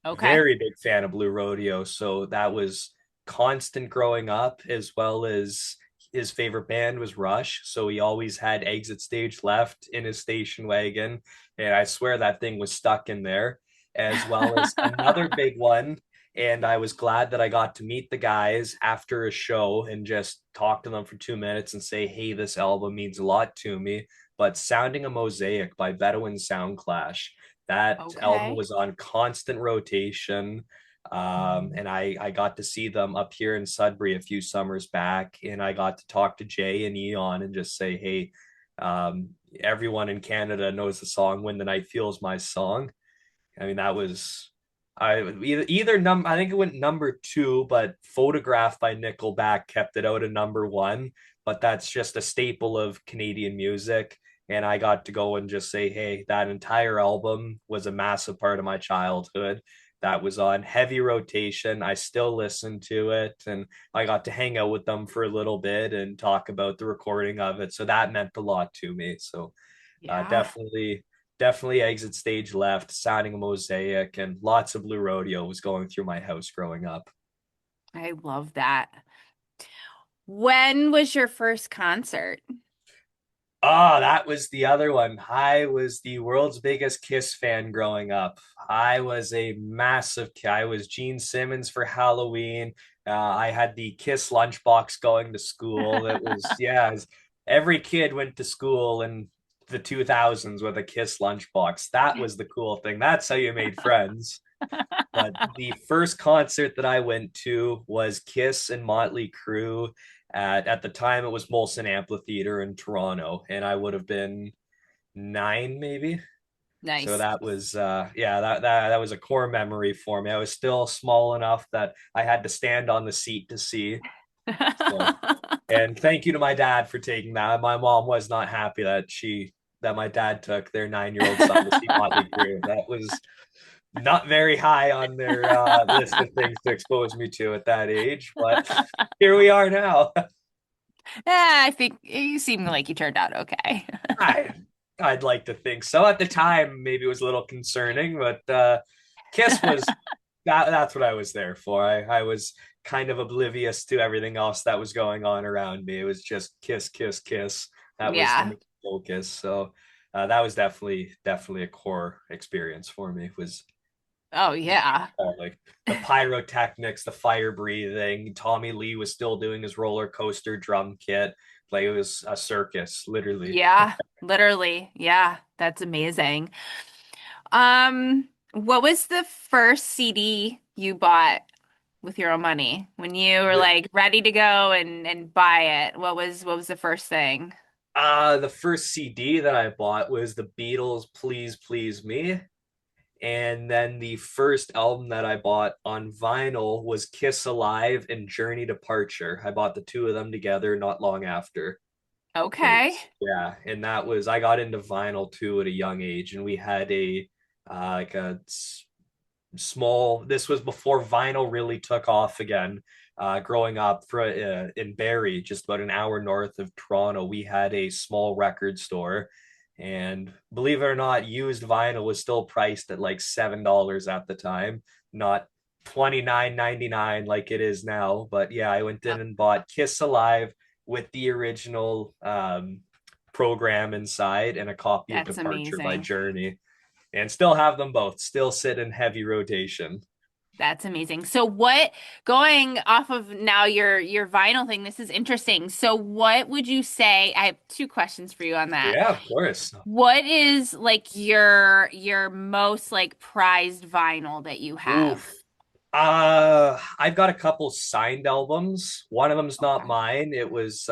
Okay. very big fan of Blue Rodeo. So that was constant growing up, as well as his favorite band was Rush. So he always had Exit Stage Left in his station wagon. And I swear that thing was stuck in there, as well as another big one. And I was glad that I got to meet the guys after a show and just talk to them for 2 minutes and say, hey, this album means a lot to me. But Sounding a Mosaic by Bedouin Soundclash, that album Okay. was on constant rotation. And I got to see them up here in Sudbury a few summers back, and I got to talk to Jay and Eon and just say, hey, everyone in Canada knows the song "When the Night Feels My Song." I mean, that was I think it went number two, but Photograph by Nickelback kept it out of number one. But that's just a staple of Canadian music. And I got to go and just say, hey, that entire album was a massive part of my childhood. That was on heavy rotation. I still listen to it, and I got to hang out with them for a little bit and talk about the recording of it. So that meant a lot to me. So Yeah, definitely Exit Stage Left, Sounding a Mosaic, and lots of Blue Rodeo was going through my house growing up. I love that. When was your first concert? Oh, that was the other one. I was the world's biggest Kiss fan growing up. I was a massive. I was Gene Simmons for Halloween. I had the Kiss lunchbox going to school. It was yeah. Every kid went to school in the 2000s with a Kiss lunchbox. That was the cool thing. That's how you made friends. But the first concert that I went to was Kiss and Motley Crue. At the time, it was Molson Amphitheater in Toronto, and I would have been 9 maybe. So Nice. that was yeah, that was a core memory for me. I was still small enough that I had to stand on the seat to see. So and thank you to my dad for taking that. My mom was not happy that my dad took their 9-year-old son to see Motley Crue. That was not very high on their list of things to expose me to at that age, but here we are now. I think you seem like you turned out okay. I I'd like to think so. At the time, maybe it was a little concerning, but Kiss was that's what I was there for. I was kind of oblivious to everything else that was going on around me. It was just Kiss, Kiss, Kiss. That was the Yeah. main focus. So that was definitely a core experience for me. Was Oh, yeah. like the pyrotechnics, the fire breathing. Tommy Lee was still doing his roller coaster drum kit. Like it was a circus, literally. Yeah, literally. Yeah, that's amazing. What was the first CD you bought with your own money when you were The like ready to go and buy it? What was the first thing? the first CD that I bought was the Beatles' "Please Please Me," and then the first album that I bought on vinyl was Kiss Alive and Journey Departure. I bought the two of them together not long after. Okay. It's yeah, and that was I got into vinyl too at a young age, and we had a like a small. This was before vinyl really took off again. Growing up in Barrie, just about an hour north of Toronto, we had a small record store, and believe it or not, used vinyl was still priced at like $7 at the time, not 29.99 like it is now. But yeah, I went in Yep. and bought Kiss Alive with the original program inside and a copy of That's Departure by amazing. Journey, and still have them both. Still sit in heavy rotation. That's amazing. So what, going off of now your vinyl thing, this is interesting. So what would you say? I have two questions for you on that. Yeah, of course. What is like your most like prized vinyl that you have? Oof. I've got a couple signed albums. One of them's not Okay. mine. It was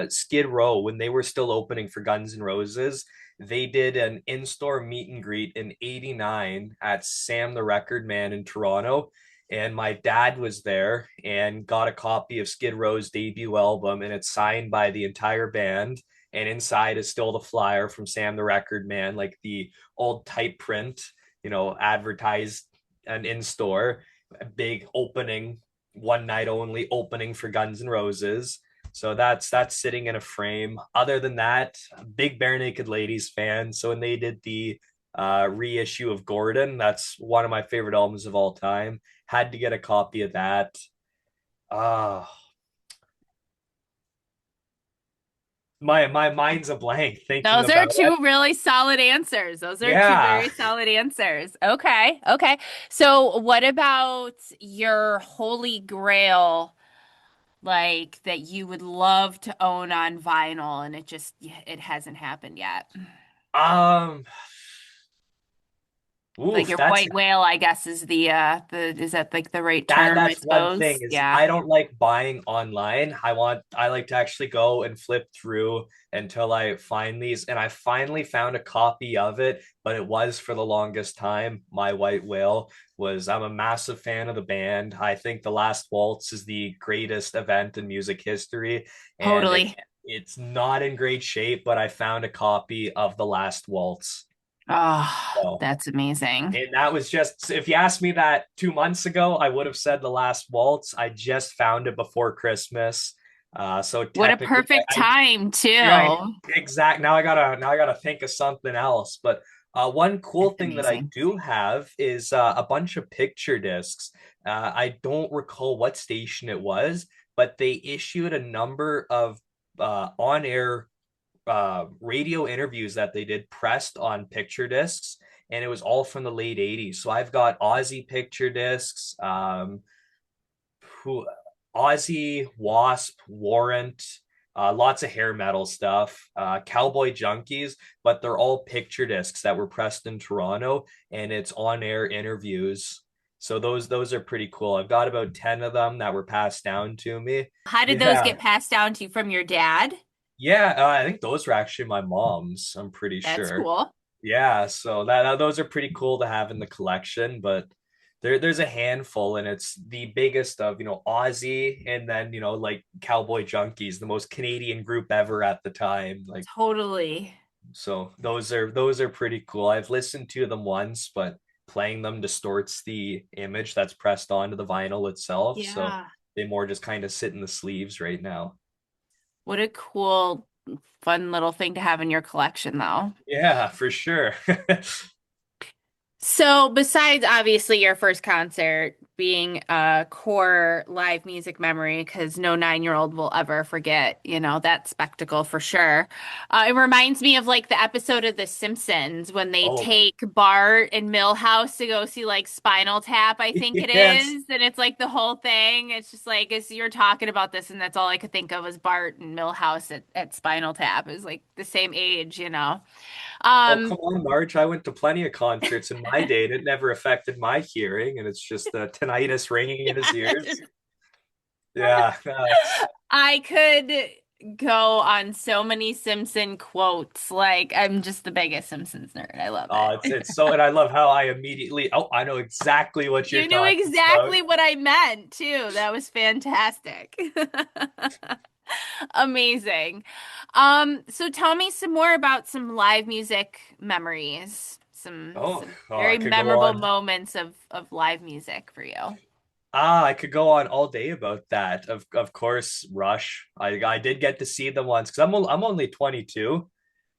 Skid Row when they were still opening for Guns N' Roses. They did an in-store meet and greet in '89 at Sam the Record Man in Toronto. And my dad was there and got a copy of Skid Row's debut album, and it's signed by the entire band. And inside is still the flyer from Sam the Record Man, like the old type print, advertised and in store, a big opening, one night only opening for Guns N' Roses. So that's sitting in a frame. Other than that, big Bare Naked Ladies fan. So when they did the reissue of Gordon, that's one of my favorite albums of all time. Had to get a copy of that. Ah, my mind's a blank thinking Those are about it. two really solid answers. Those are two Yeah. very solid answers. Okay. Okay. So, what about your holy grail, like that you would love to own on vinyl and it hasn't happened yet? Um. Like Oof. your That's white whale, I guess is the is that like the right that term, I that's one thing suppose? is Yeah. I don't like buying online. I like to actually go and flip through until I find these. And I finally found a copy of it, but it was for the longest time. My White Whale was I'm a massive fan of the band. I think The Last Waltz is the greatest event in music history. And Totally. it's not in great shape, but I found a copy of The Last Waltz. Oh, So that's amazing. and that was just, if you asked me that 2 months ago, I would have said The Last Waltz. I just found it before Christmas. So What a technically, perfect time, right, too. exact. Now I gotta think of something else. But one cool That's thing that I amazing. do have is a bunch of picture discs. I don't recall what station it was, but they issued a number of on-air radio interviews that they did pressed on picture discs, and it was all from the late 80s. So I've got Ozzy picture discs, who Ozzy, Wasp, Warrant, lots of hair metal stuff, Cowboy Junkies, but they're all picture discs that were pressed in Toronto, and it's on air interviews. So those are pretty cool. I've got about 10 of them that were passed down to me. How did those Yeah. get passed down to you from your dad? Yeah, I think those were actually my mom's, I'm pretty That's sure. cool. Yeah, so those are pretty cool to have in the collection, but there's a handful, and it's the biggest of, Aussie, and then, like Cowboy Junkies, the most Canadian group ever at the time. Like, Totally. so those are pretty cool. I've listened to them once, but playing them distorts the image that's pressed onto the vinyl itself, so Yeah. they more just kind of sit in the sleeves right now. What a cool, fun little thing to have in your collection, though. Yeah, for sure. So, besides obviously your first concert being a core live music memory, because no 9-year-old will ever forget, that spectacle for sure. It reminds me of like the episode of The Simpsons when they Oh, take Bart and Milhouse to go see like Spinal Tap, I think it yes. is. And it's like the whole thing. It's just like, as you're talking about this, and that's all I could think of was Bart and Milhouse at Spinal Tap. It was like the same age. Oh, Um, come on, March. I went to plenty of concerts in my day, and it never affected my hearing, and it's just the tinnitus ringing in his ears. Yeah, I could go on so many Simpson quotes. Like, I'm just the biggest Simpsons nerd. I love it. it's so, and I love how I immediately, oh, I know exactly what you're You knew talking about. exactly what I meant, too. That was fantastic. Amazing. So tell me some more about some live music memories. Some I very could go memorable on. moments of live music for you. I could go on all day about that. Of course, Rush. I did get to see them once because I'm only 22,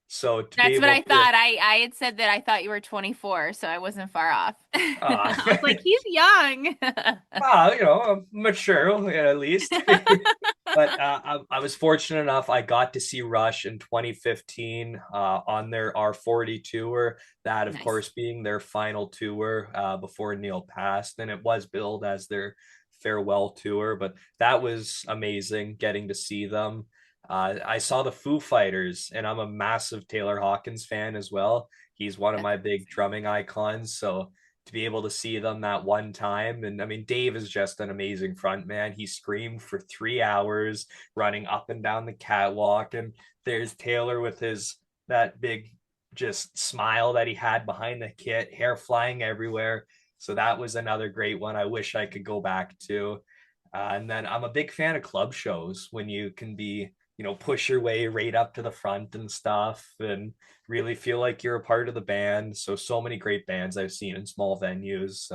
so to be That's what able I to, thought. I had said that I thought you were 24, so I wasn't far off. uh, I was like, he's young. I'm mature at least. But I was fortunate enough. I got to see Rush in 2015 on their R40 tour. That, of Nice. course, being their final tour before Neil passed, and it was billed as their farewell tour. But that was amazing getting to see them. I saw the Foo Fighters, and I'm a massive Taylor Hawkins fan as well. He's one of That's my big amazing. drumming icons. So to be able to see them that one time. And I mean, Dave is just an amazing front man. He screamed for 3 hours running up and down the catwalk. And there's Taylor with his that big just smile that he had behind the kit, hair flying everywhere. So that was another great one. I wish I could go back to. And then I'm a big fan of club shows when you can be, push your way right up to the front and stuff, and really feel like you're a part of the band. So many great bands I've seen in small venues.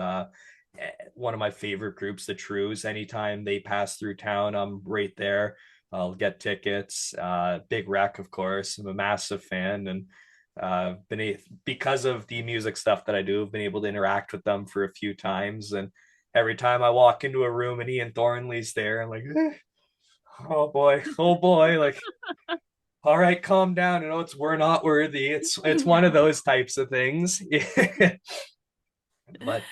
One of my favorite groups, the Trues. Anytime they pass through town, I'm right there. I'll get tickets. Big Wreck, of course. I'm a massive fan, and because of the music stuff that I do, I've been able to interact with them for a few times. And every time I walk into a room and Ian Thornley's there, I'm like, oh boy, like, all right, calm down. You know, it's we're not worthy. It's one of those types of things. But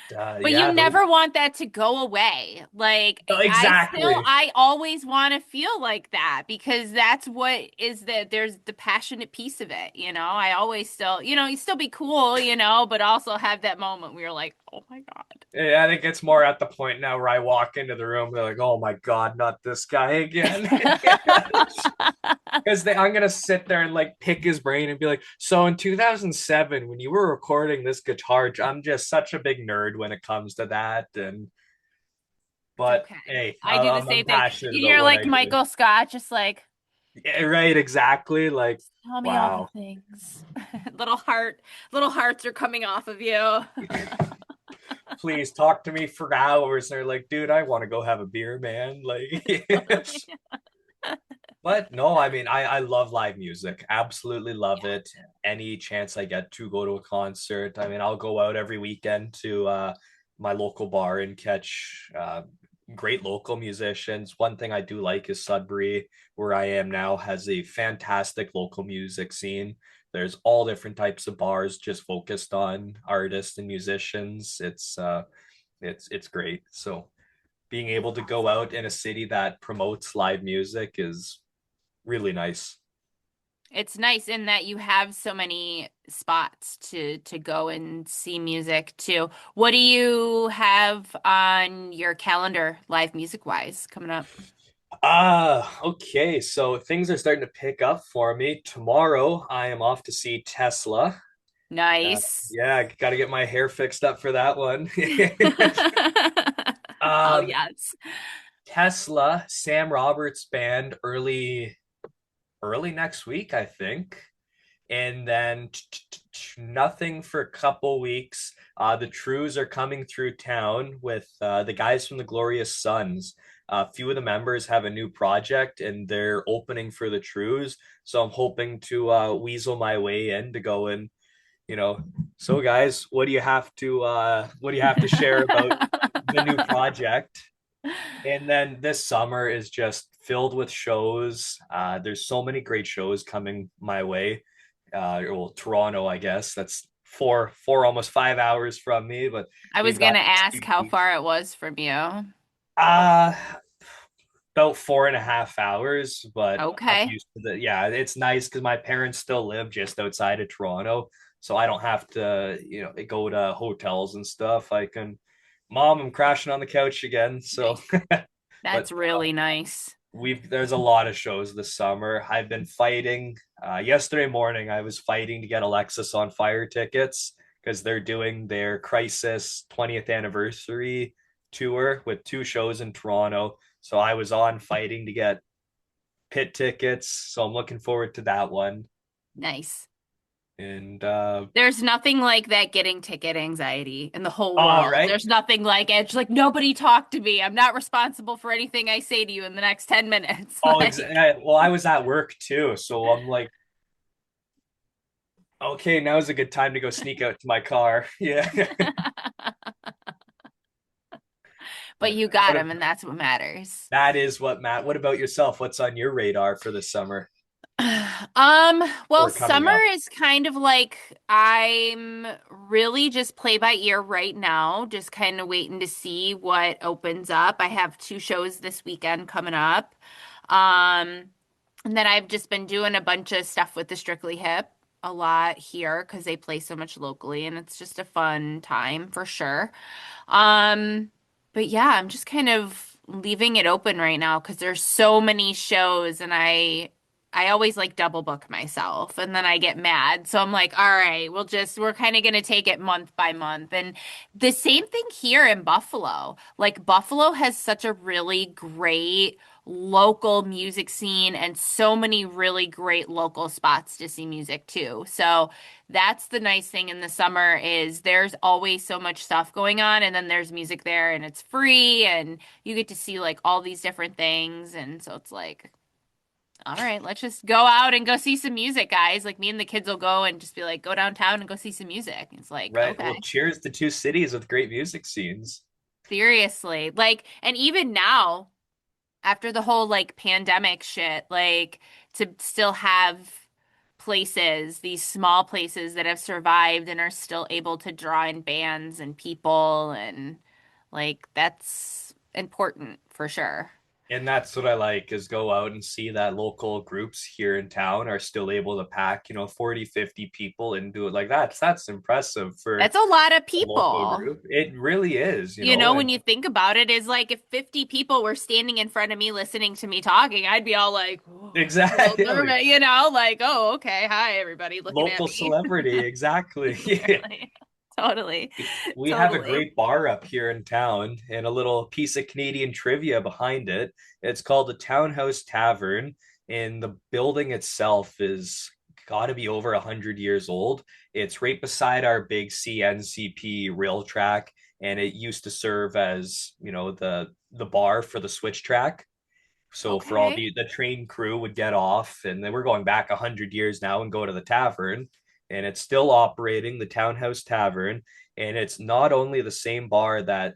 But you yeah, those, never want that to go away. Like exactly. I always want to feel like that because that's what is that there's the passionate piece of it, you know. I always still, you still be cool, but also have that moment where you're like, oh my God. Yeah, I think it's more at the point now where I walk into the room, they're like, "Oh my God, not this guy again." Because I'm gonna sit there and like pick his brain and be like, "So in 2007, when you were recording this guitar, I'm just such a big nerd when it comes to that." And It's but okay. hey, I do the I'm same thing. passionate about You're what like I do. Michael Scott, just like, Yeah, right, exactly. Like, tell me all the wow. things. Little hearts are coming off of you. Please talk to me for hours. And they're like, dude, I want to go have a beer, man. Like, but no, I mean, I love live music. Absolutely love Yeah. it. Any chance I get to go to a concert, I mean, I'll go out every weekend to my local bar and catch great local musicians. One thing I do like is Sudbury, where I am now, has a fantastic local music scene. There's all different types of bars just focused on artists and musicians. It's great. So being That's able to go awesome. out in a city that promotes live music is really nice. It's nice in that you have so many spots to go and see music too. What do you have on your calendar, live music wise, coming up? Okay. So things are starting to pick up for me. Tomorrow, I am off to see Tesla. Nice. Yeah, got to get my hair fixed up for that one. Oh um, yes. Tesla, Sam Roberts band, early next week, I think. And then nothing for a couple weeks. The Trues are coming through town with the guys from the Glorious Sons. A few of the members have a new project and they're opening for the Trues. So I'm hoping to weasel my way in to go and, you know, so guys, what do you have to share about the new project? And then this summer is just filled with shows. There's so many great shows coming my way. Well, Toronto, I guess that's four almost 5 hours from me, but I was we've got gonna these ask two how huge. far it was from you. Uh about 4.5 hours, but I'm Okay. used to the yeah, it's nice because my parents still live just outside of Toronto, so I don't have to, go to hotels and stuff. I can, Mom, I'm crashing on the couch again. So, Nice. but That's really nice. we've there's a lot of shows this summer. I've been fighting. Yesterday morning, I was fighting to get Alexis on Fire tickets because they're doing their Crisis 20th anniversary tour with two shows in Toronto. So I was on fighting to get pit tickets. So I'm looking forward to that one. Nice. And There's nothing like that getting ticket anxiety in the whole all world. right. There's nothing like it. Just like nobody talk to me. I'm not responsible for anything I say to you in the next 10 minutes. Oh, Like, well, I was at work too, so I'm like, okay, now's a good time to go sneak out to my car. Yeah. but But you got him, and that's what matters. that is what Matt. What about yourself? What's on your radar for the summer Well, or coming summer up? is kind of like I'm really just play by ear right now, just kind of waiting to see what opens up. I have two shows this weekend coming up. Um, and then I've just been doing a bunch of stuff with the Strictly Hip a lot here because they play so much locally and it's just a fun time for sure. Um, but yeah, I'm just kind of leaving it open right now because there's so many shows and I always like double book myself and then I get mad. So I'm like, all right, we're kind of gonna take it month by month. And the same thing here in Buffalo. Like Buffalo has such a really great local music scene and so many really great local spots to see music too. So that's the nice thing in the summer is there's always so much stuff going on and then there's music there and it's free and you get to see like all these different things and so it's like All right, let's just go out and go see some music, guys. Like me and the kids will go and just be like, go downtown and go see some music. It's like, Right. okay. Well, cheers to two cities with great music scenes. Seriously. Like, and even now, after the whole like pandemic shit, like to still have places, these small places that have survived and are still able to draw in bands and people and like that's important for sure. And that's what I like is go out and see that local groups here in town are still able to pack, 40, 50 people and do it like that. That's impressive for That's a lot of a local people. group. It really is, You know, when and you think about it, is like if 50 people were standing in front of me listening to me talking, I'd be all like, oh, a little exactly nervous, you know, like, oh, okay, hi, everybody looking at local me. celebrity, exactly. Exactly. Totally. We have a Totally. great bar up here in town and a little piece of Canadian trivia behind it. It's called the Townhouse Tavern, and the building itself is got to be over 100 years old. It's right beside our big CNCP rail track, and it used to serve as the bar for the switch track. So for all Okay. the train crew would get off, and then we're going back 100 years now and go to the tavern, and it's still operating the Townhouse Tavern, and it's not only the same bar that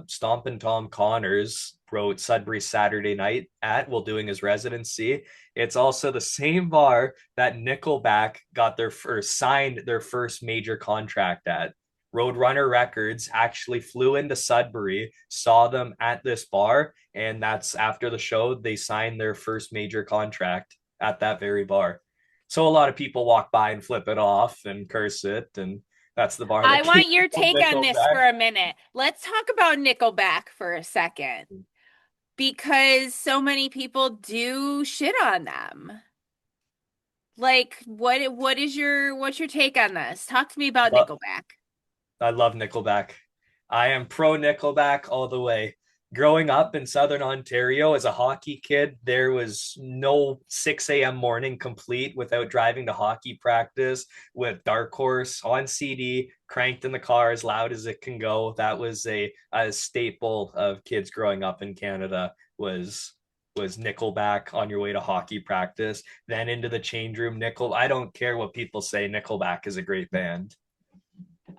Stompin' Tom Connors wrote Sudbury Saturday Night at while doing his residency. It's also the same bar that Nickelback got their first signed their first major contract at. Roadrunner Records actually flew into Sudbury, saw them at this bar, and that's after the show they signed their first major contract at that very bar. So a lot of people walk by and flip it off and curse it, and that's the bar I that came want your from take on this Nickelback. for a minute. Let's talk about Nickelback for a second because so many people do shit on them. Like, what's your take on this? Talk to me about Nickelback. I love Nickelback. I am pro Nickelback all the way. Growing up in Southern Ontario as a hockey kid, there was no 6 a.m. morning complete without driving to hockey practice with Dark Horse on CD, cranked in the car as loud as it can go. That was a staple of kids growing up in Canada was Nickelback on your way to hockey practice. Then into the change room, I don't care what people say, Nickelback is a great band.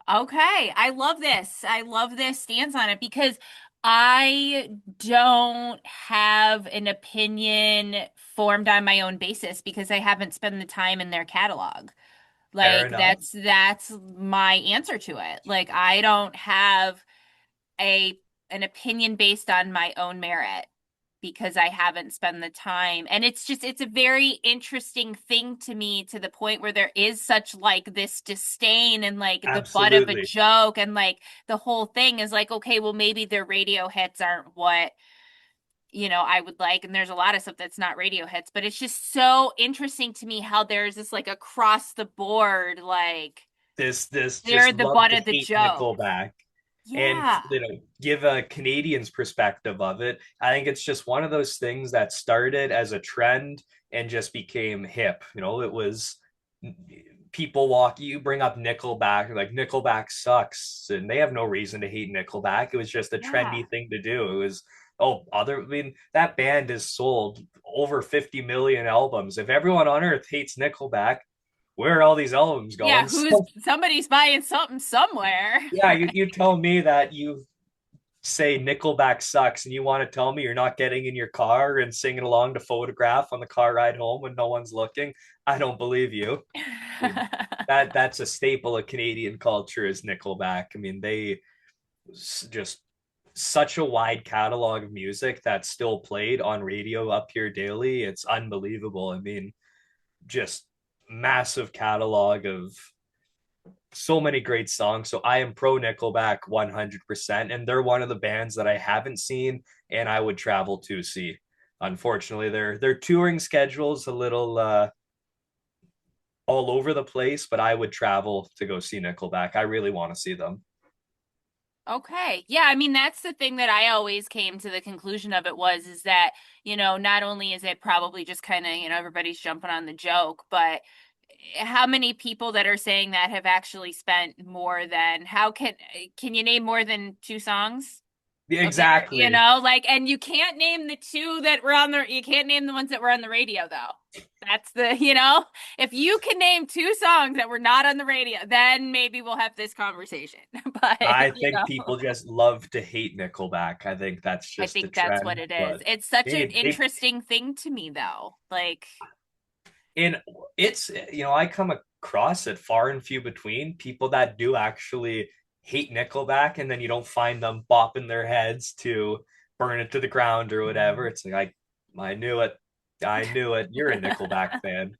Okay, I love this. I love this stance on it because I don't have an opinion formed on my own basis because I haven't spent the time in their catalog. Fair Like enough. that's my answer to it. Like I don't have a an opinion based on my own merit because I haven't spent the time. And it's a very interesting thing to me to the point where there is such like this disdain and like the butt of a Absolutely. joke and like the whole thing is like, okay, well maybe their radio hits aren't what I would like. And there's a lot of stuff that's not radio hits, but it's just so interesting to me how there's this like across the board, like This they're just the love butt to of the hate joke. Nickelback and Yeah. give a Canadian's perspective of it. I think it's just one of those things that started as a trend and just became hip. It was people walk you bring up Nickelback, like Nickelback sucks, and they have no reason to hate Nickelback. It was just a Yeah. trendy thing to do. It was I mean, that band has sold over 50 million albums. If everyone on earth hates Nickelback, where are all these albums Yeah, going? who's So somebody's buying something somewhere. yeah, you tell me that you say Nickelback sucks and you want to tell me you're not getting in your car and singing along to Photograph on the car ride home when no one's looking. I don't believe you. I mean, that's a staple of Canadian culture is Nickelback. I mean, they just such a wide catalog of music that's still played on radio up here daily. It's unbelievable. I mean, just massive catalog of so many great songs. So I am pro Nickelback 100%. And they're one of the bands that I haven't seen and I would travel to see. Unfortunately, their touring schedule's a little all over the place, but I would travel to go see Nickelback. I really want to see them. Okay. Yeah, I mean that's the thing that I always came to the conclusion of it was is that, not only is it probably just kind of, everybody's jumping on the joke, but how many people that are saying that have actually spent more than how can you name more than two songs? Yeah, Okay, exactly. like, and you can't name the two that were on you can't name the ones that were on the radio, though. That's if you can name two songs that were not on the radio, then maybe we'll have this conversation. But, I think people just love to hate Nickelback. I think that's I just a think that's what trend, it is. but It's such an they interesting thing to me, though. Like, and it's I come across it far and few between people that do actually hate Nickelback, and then you don't find them bopping their heads to burn it to the ground or whatever. It's like I knew it. I knew it. You're a Nickelback fan,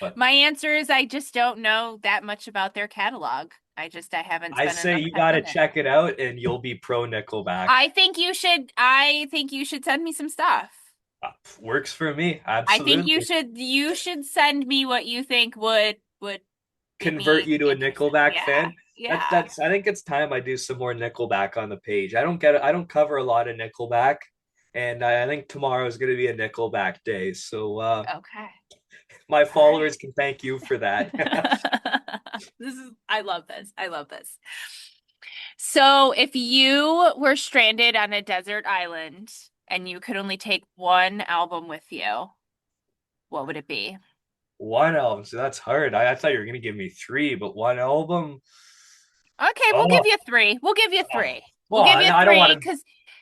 but my answer is I just don't know that much about their catalog. I haven't I spent say enough you time got to in it. check it out, and you'll be pro Nickelback. I think you should send me some stuff. Works for me, I think you absolutely. should you should send me what you think would get Convert me you to a interested. Nickelback Yeah. fan. Yeah. That's I think it's time I do some more Nickelback on the page. I don't get it. I don't cover a lot of Nickelback, and I think tomorrow is going to be a Nickelback day. So Okay. my All right. followers can thank you for that. I love this. I love this. So, if you were stranded on a desert island and you could only take one album with you, what would it be? One album, so that's hard. I thought you were going to give me three, but one album. Okay, we'll give Oh, you three. We'll give you oh. three. We'll Well, give you I don't three want to.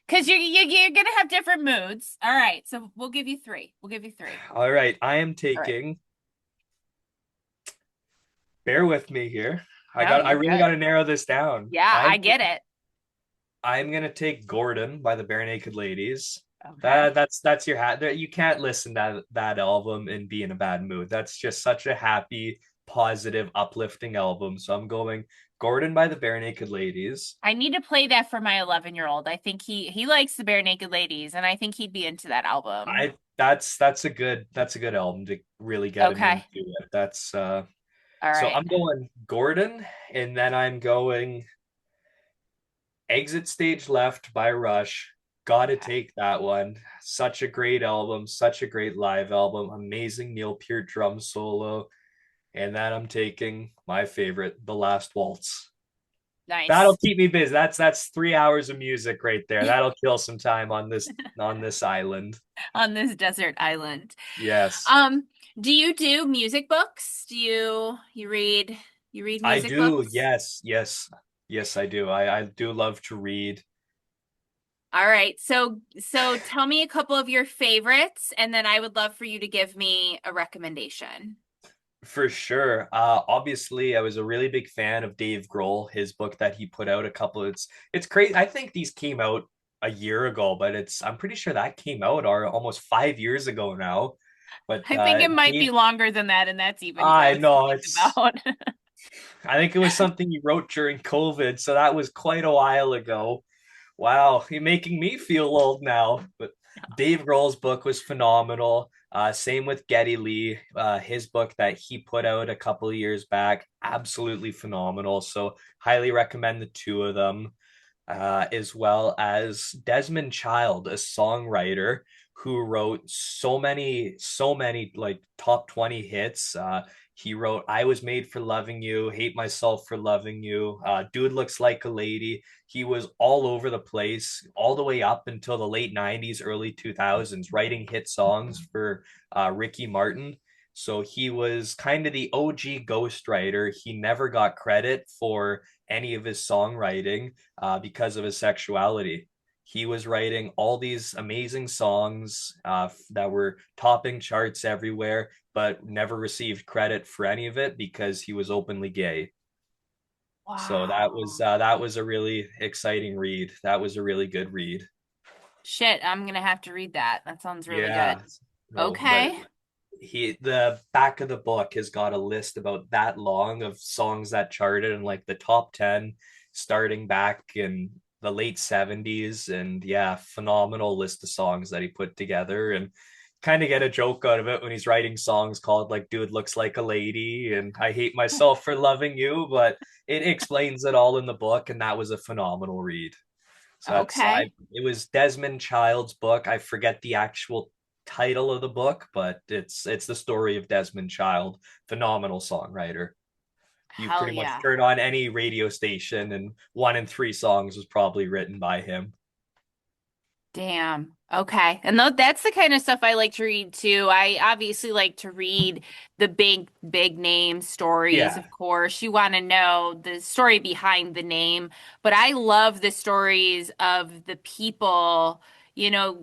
because you're gonna have different moods. All right, so we'll give you three. We'll give you three. All right, I am All right. taking. Bear with me here. No, I you're really got good. to narrow this down. Yeah, I get it. I'm gonna take Gordon by the Bare Naked Ladies. Okay. That's your hat. You can't listen to that album and be in a bad mood. That's just such a happy, positive, uplifting album. So I'm going Gordon by the Bare Naked Ladies. I need to play that for my 11-year-old. I think he likes the Bare Naked Ladies, and I think he'd be into that album. I that's a good album to really get him into Okay. it. That's All so right. I'm going Gordon, and then I'm going Exit Stage Left by Rush. Gotta Okay. take that one. Such a great album, such a great live album. Amazing Neil Peart drum solo. And then I'm taking my favorite, The Last Waltz. That'll Nice. keep me busy. That's 3 hours of music right there. That'll kill some time on this island. On this desert island. Yes. Um, do you do music books? Do you read I music do. books? Yes, yes. Yes, I do. I do love to read. All right. So tell me a couple of your favorites, and then I would love for you to give me a recommendation. For sure. Obviously, I was a really big fan of Dave Grohl, his book that he put out a couple. It's crazy. I think these came out a year ago, but I'm pretty sure that came out or almost 5 years ago now. But I think it might be Dave, longer than that, and that's even I gross to know think it's. about. I think it was something he wrote during COVID, so that was quite a while ago. Wow, you're making me feel old now. But Dave Grohl's book was phenomenal. Same with Geddy Lee, his book that he put out a couple of years back, absolutely phenomenal. So highly recommend the two of them, as well as Desmond Child, a songwriter who wrote so many like top 20 hits. He wrote I Was Made for Loving You, Hate Myself for Loving You, Dude Looks Like a Lady. He was all over the place, all the way up until the late 90s, early 2000s, writing hit songs for Ricky Martin. So he was kind of the OG ghostwriter. He never got credit for any of his songwriting because of his sexuality. He was writing all these amazing songs that were topping charts everywhere, but never received credit for any of it because he was openly gay. So Wow. that was a really exciting read. That was a really good read. Shit, I'm gonna have to read that. That sounds really good. Yeah. No, but Okay. the back of the book has got a list about that long of songs that charted in like the top 10 starting back in the late 70s, and yeah, phenomenal list of songs that he put together, and kind of get a joke out of it when he's writing songs called like Dude Looks Like a Lady and I Hate Myself for Loving You, but it explains it all in the book, and that was a phenomenal read. So Okay. it was Desmond Child's book. I forget the actual title of the book, but it's the story of Desmond Child, phenomenal songwriter. You Hell pretty much yeah. turn on any radio station, and one in three songs was probably written by him. Damn. Okay. And that's the kind of stuff I like to read too. I obviously like to read the big name stories, Yeah, of course. You want to know the story behind the name, but I love the stories of the people,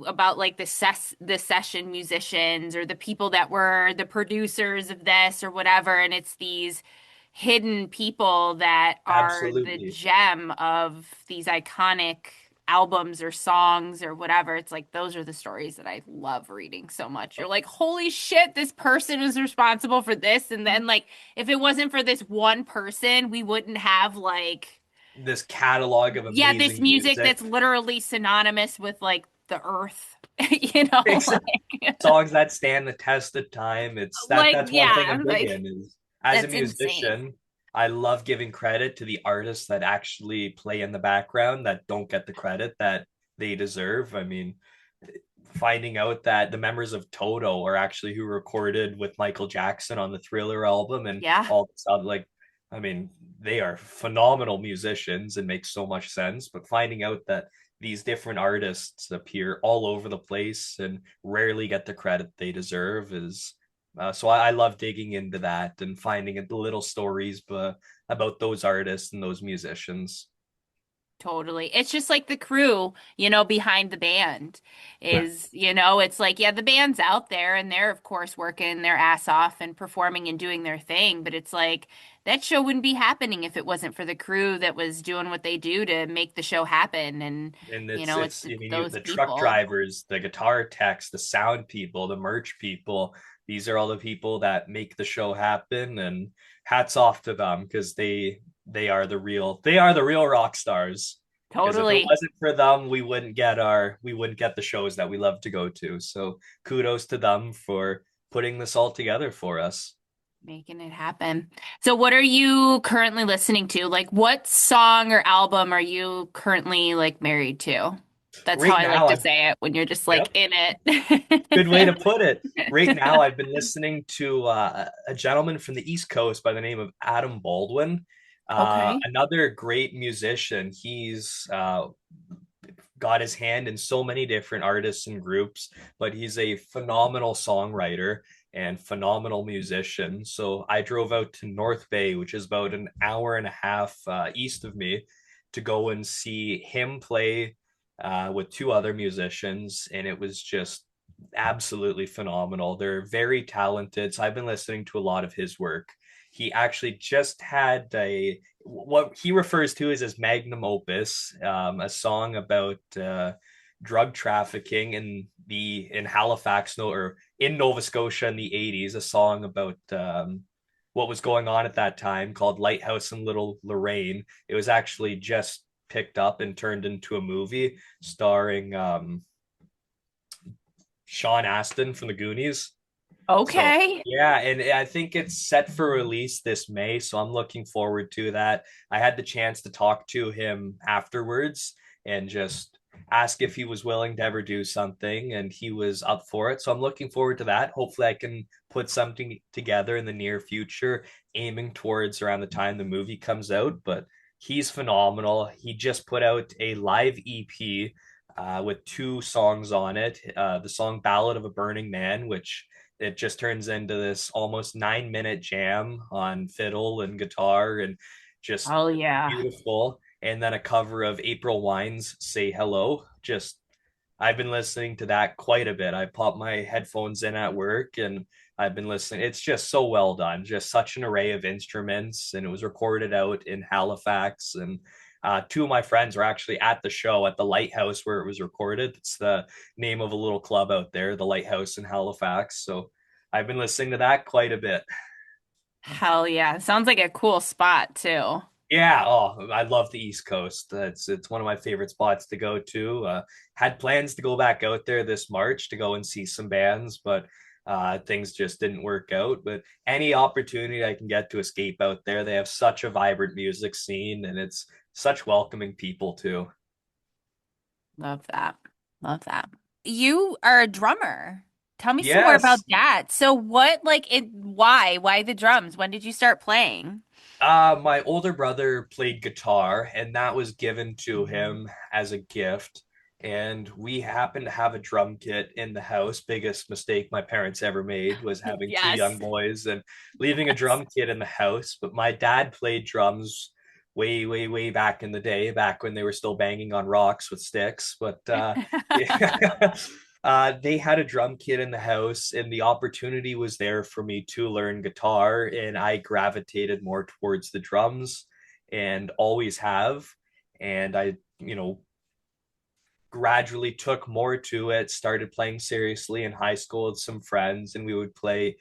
about like the session musicians or the people that were the producers of this or whatever. And it's these hidden people that are the absolutely. gem of these iconic albums or songs or whatever. It's like those are the stories that I love reading so much. You're like, holy shit, this person was responsible for this. And then, like, if it wasn't for this one person, we wouldn't have, like, This catalog of yeah, this amazing music music. that's literally synonymous with, like, the earth, you know? Like, Songs that stand the test of time. It's that like that's one thing yeah, I'm big like, in is as a that's insane. musician, I love giving credit to the artists that actually play in the background that don't get the credit that they deserve. I mean, finding out that the members of Toto are actually who recorded with Michael Jackson on the Thriller album and Yeah, all this other like I mean, they are phenomenal musicians and make so much sense, but finding out that these different artists appear all over the place and rarely get the credit they deserve is so I love digging into that and finding the little stories about those artists and those musicians. totally. It's just like the crew, behind the band is, it's like, yeah, the band's out there and they're, of course, working their ass off and performing and doing their thing. But it's like that show wouldn't be happening if it wasn't for the crew that was doing what they do to make the show happen. And, And it's I mean those the truck people. drivers, the guitar techs, the sound people, the merch people, these are all the people that make the show happen, and hats off to them because they are the real rock stars, because if it Totally wasn't for them we wouldn't get the shows that we love to go to. So kudos to them for putting this all together for us. making it happen. So, what are you currently listening to? Like, what song or album are you currently like married to? That's how Right I like now to I'm say it when you're just like Yep. in Good way to it. put it. Right now, I've been listening to a gentleman from the East Coast by the name of Adam Baldwin. Okay. Another great musician. He's got his hand in so many different artists and groups, but he's a phenomenal songwriter and phenomenal musician. So I drove out to North Bay, which is about an hour and a half east of me, to go and see him play with two other musicians, and it was just absolutely phenomenal. They're very talented. So I've been listening to a lot of his work. He actually just had a what he refers to as his magnum opus, a song about drug trafficking in Halifax, or in Nova Scotia in the '80s. A song about what was going on at that time called "Lighthouse in Little Lorraine." It was actually just picked up and turned into a movie starring Sean Astin from the Goonies. So Okay. yeah, and I think it's set for release this May, so I'm looking forward to that. I had the chance to talk to him afterwards and just ask if he was willing to ever do something, and he was up for it. So I'm looking forward to that. Hopefully, I can put something together in the near future, aiming towards around the time the movie comes out. But he's phenomenal. He just put out a live EP with two songs on it. The song "Ballad of a Burning Man," which it just turns into this almost 9 minute jam on fiddle and guitar and just Oh yeah. beautiful. And then a cover of April Wine's Say Hello. Just I've been listening to that quite a bit. I pop my headphones in at work and I've been listening. It's just so well done, just such an array of instruments. And it was recorded out in Halifax. And two of my friends were actually at the show at the Lighthouse where it was recorded. It's the name of a little club out there, the Lighthouse in Halifax. So I've been listening to that quite a bit. Hell yeah. Sounds like a cool spot too. Yeah, oh, I love the East Coast. It's one of my favorite spots to go to. Had plans to go back out there this March to go and see some bands, but things just didn't work out. But any opportunity I can get to escape out there, they have such a vibrant music scene, and it's such welcoming people too. Love that. Love that. You are a drummer. Tell me some more about Yes, that. So what like why? Why the drums? When did you start playing? My older brother played guitar, and that was given to him as a gift. And we happened to have a drum kit in the house. Biggest mistake my parents ever made was having two young Yes. boys and leaving a Yes. drum kit in the house. But my dad played drums way, way, way back in the day, back when they were still banging on rocks with sticks. But yeah. They had a drum kit in the house, and the opportunity was there for me to learn guitar, and I gravitated more towards the drums and always have. And I gradually took more to it, started playing seriously in high school with some friends, and we would play.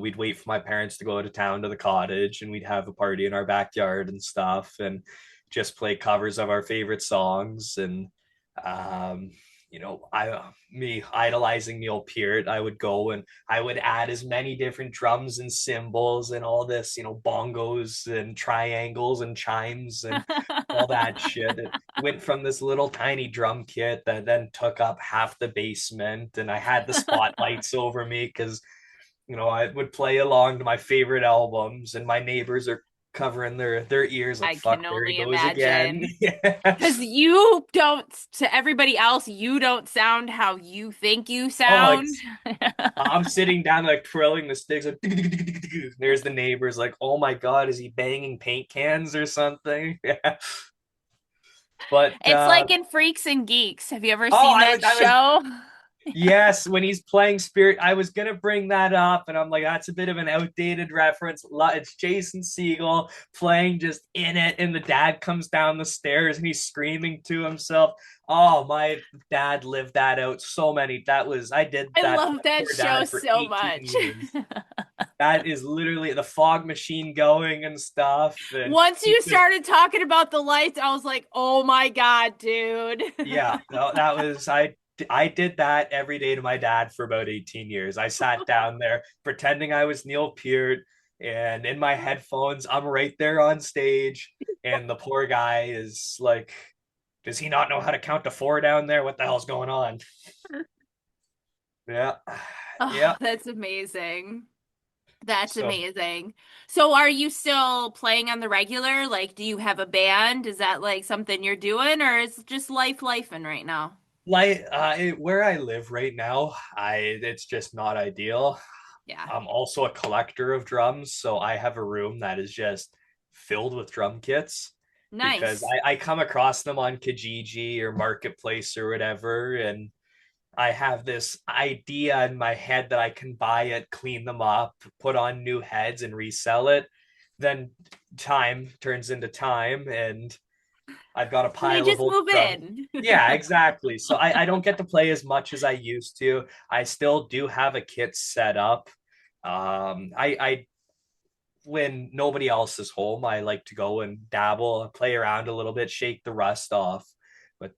We'd wait for my parents to go to town to the cottage, and we'd have a party in our backyard and stuff, and just play covers of our favorite songs. And um, I me idolizing Neil Peart, I would go and I would add as many different drums and cymbals and all this, bongos and triangles and chimes and all that shit. It went from this little tiny drum kit that then took up half the basement, and I had the spotlights over me because I would play along to my favorite albums, and my neighbors are covering their ears like, I fuck, can there he only goes again. imagine. Yeah. Because you don't, to everybody else, you don't sound how you think you Oh, sound. I'm sitting down like twirling the sticks. Like, there's the neighbors like, oh my god, is he banging paint cans or something? Yeah. But It's like in Freaks and Geeks. Have you ever oh, seen that I was show? yes, when he's playing Spirit, I was gonna bring that up, and I'm like, that's a bit of an outdated reference. It's Jason Segel playing just in it, and the dad comes down the stairs and he's screaming to himself. Oh, my dad lived that out so many. I did I that to love my that poor show dad for so 18 much. years. That is literally the fog machine going and stuff, and Once he you just started talking about the lights, I was like, oh my God, dude. yeah, no, that was I did that every day to my dad for about 18 years. I sat down there pretending I was Neil Peart, and in my headphones, I'm right there on stage, and the poor guy is like, does he not know how to count to four down there? What the hell's going on? Yeah. Oh, Yeah. that's amazing. That's So amazing. So are you still playing on the regular? Like, do you have a band? Is that like something you're doing, or is it just lifing right now? like where I live right now, I it's just not ideal. Yeah. I'm also a collector of drums, so I have a room that is just filled with drum kits because Nice. I come across them on Kijiji or Marketplace or whatever, and I have this idea in my head that I can buy it, clean them up, put on new heads, and resell it. Then time turns into time, and I've got a So they pile of just old move drums. in. Yeah, exactly. So I don't get to play as much as I used to. I still do have a kit set up. I when nobody else is home, I like to go and dabble, play around a little bit, shake the rust off. But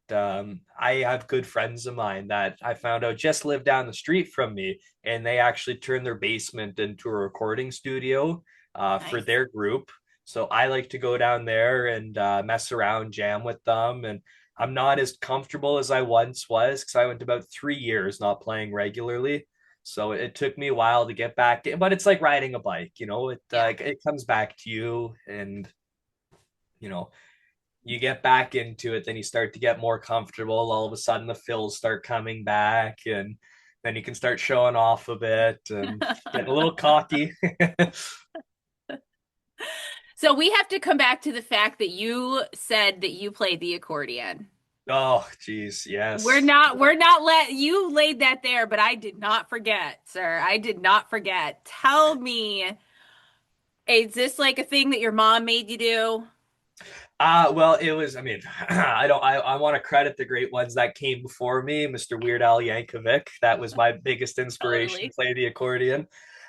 I have good friends of mine that I found out just live down the street from me, and they actually turned their basement into a recording studio for Nice. their group. So I like to go down there and mess around, jam with them. And I'm not as comfortable as I once was because I went about 3 years not playing regularly. So it took me a while to get back, but it's like riding a bike, Yeah. it comes back to you, and you know you get back into it, then you start to get more comfortable. All of a sudden, the fills start coming back, and then you can start showing off a bit and getting a little cocky. So we have to come back to the fact that you said that you played the accordion. Oh, geez, We're yes. not, we're not let you laid that there, but I did not forget, sir. I did not forget. Tell me, is this like a thing that your mom made you do? Well, it was, I mean, I want to credit the great ones that came before me, Mr. Weird Al Yankovic. That was my biggest inspiration to Totally. play the accordion.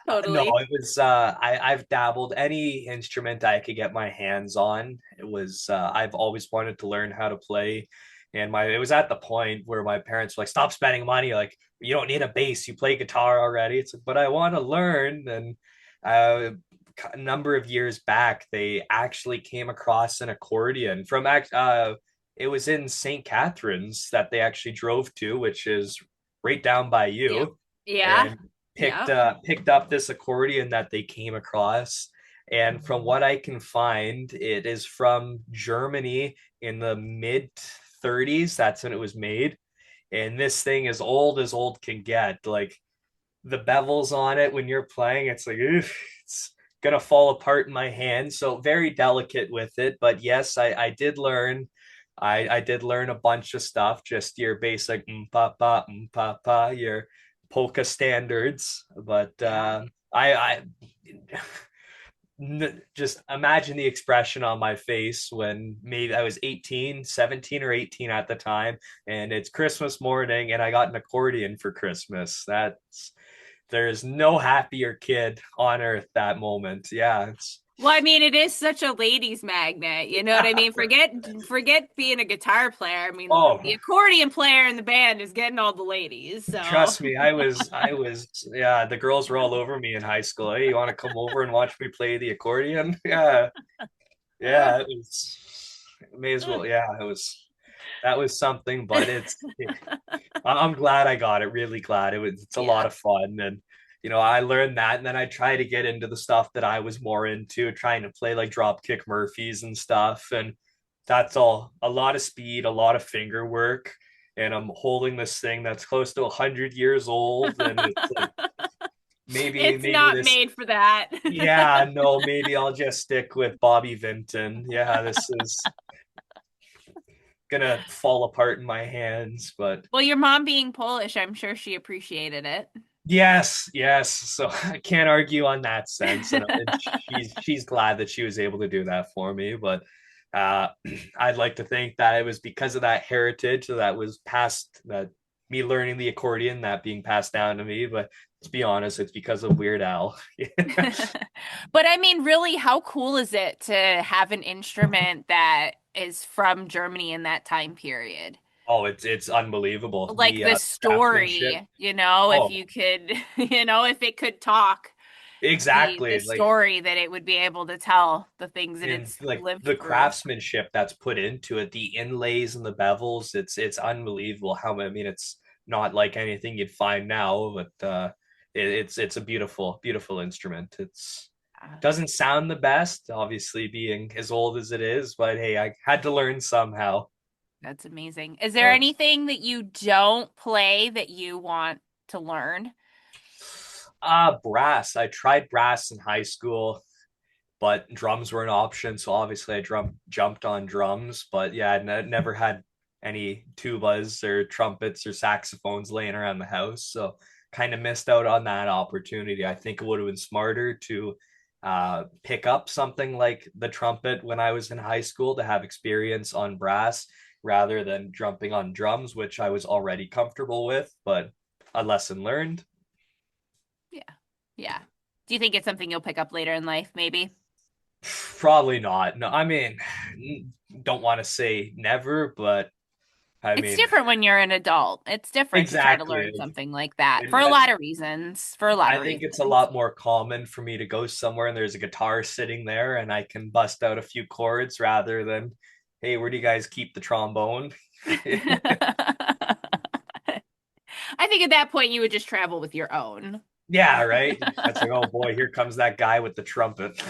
No, Totally. it was I've dabbled any instrument I could get my hands on. It was I've always wanted to learn how to play. And my it was at the point where my parents were like, stop spending money, like you don't need a bass, you play guitar already. It's like, but I want to learn. And a number of years back, they actually came across an accordion from it was in St. Catharines that they actually drove to, which is right down by Yep. you, Yeah. and Yep. picked up this accordion that they came across. And from what I can find, it is from Germany in the mid 30s. That's when it was made. And this thing is old as old can get. Like the bevels on it when you're playing, it's like, oof, it's gonna fall apart in my hand. So very delicate with it. But yes, I did learn. I did learn a bunch of stuff, just your basic pa pa, your polka standards. But Yeah. I just imagine the expression on my face when maybe I was 18, 17 or 18 at the time, and it's Christmas morning and I got an accordion for Christmas. That's There's no happier kid on earth that moment. Yeah, it's Well, I mean, it is such a ladies' magnet. You know what I mean? Forget being a guitar player. I mean, oh, the accordion player in the band is getting all the ladies. So trust me, yeah, the girls were all over me in high school. Hey, you want to come over and watch me play the accordion? Yeah, yeah, it was may as well. Yeah, it was that was something, but I'm glad I got it. Really glad it's a lot yeah. of fun, and I learned that, and then I try to get into the stuff that I was more into, trying to play like Dropkick Murphys and stuff, and that's all a lot of speed, a lot of finger work, and I'm holding this thing that's close to 100 years old, and it's like It's maybe not this. made for that. Yeah, no, maybe I'll just stick with Bobby Vinton. Yeah, this is gonna fall apart in my hands, but Well, your mom being Polish, I'm sure she appreciated it. yes, yes. So I can't argue on that sense, and she's glad that she was able to do that for me. But uh, I'd like to think that it was because of that heritage that was passed, that me learning the accordion, that being passed down to me. But to be honest, it's because of Weird Al. But I mean, really, how cool is it to have an instrument that is from Germany in that time period? Oh, it's unbelievable. Like the Craftsmanship. story, if Oh, you could, if it could talk, the exactly. Like story that it would be able to tell, the things that and it's like lived the through. craftsmanship that's put into it, the inlays and the bevels, it's unbelievable how I mean it's not like anything you'd find now, but it's a beautiful instrument. It's Uh, doesn't sound the best, obviously being as old as it is, but hey, I had to learn somehow. That's amazing. Is there But anything that you don't play that you want to learn? brass. I tried brass in high school, but drums were an option. So obviously I jumped on drums. But yeah, never had any tubas or trumpets or saxophones laying around the house. So kind of missed out on that opportunity. I think it would have been smarter to pick up something like the trumpet when I was in high school to have experience on brass rather than jumping on drums, which I was already comfortable with. But a lesson learned. Yeah. Yeah. Do you think it's something you'll pick up later in life, maybe? Probably not. No, I mean, don't want to say never, but I It's mean, different when you're an adult. It's different to try to exactly. learn something like that for And a lot of reasons, for a lot I of think it's a reasons. lot more common for me to go somewhere and there's a guitar sitting there and I can bust out a few chords rather than, hey, where do you guys keep the trombone? I think at that point you would just travel with your own. Yeah, right. That's like, oh boy, here comes that guy with the trumpet.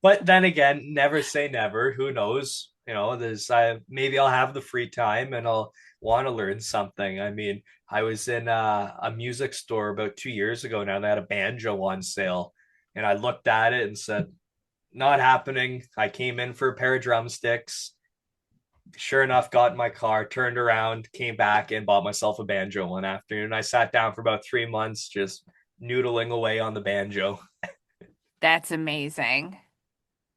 But then again, never say never. Who knows? There's maybe I'll have the free time and I'll want to learn something. I mean, I was in a music store about 2 years ago now. They had a banjo on sale, and I looked at it and said, "Not happening." I came in for a pair of drumsticks. Sure enough, got in my car, turned around, came back, and bought myself a banjo one afternoon. I sat down for about 3 months, just noodling away on the banjo. That's amazing.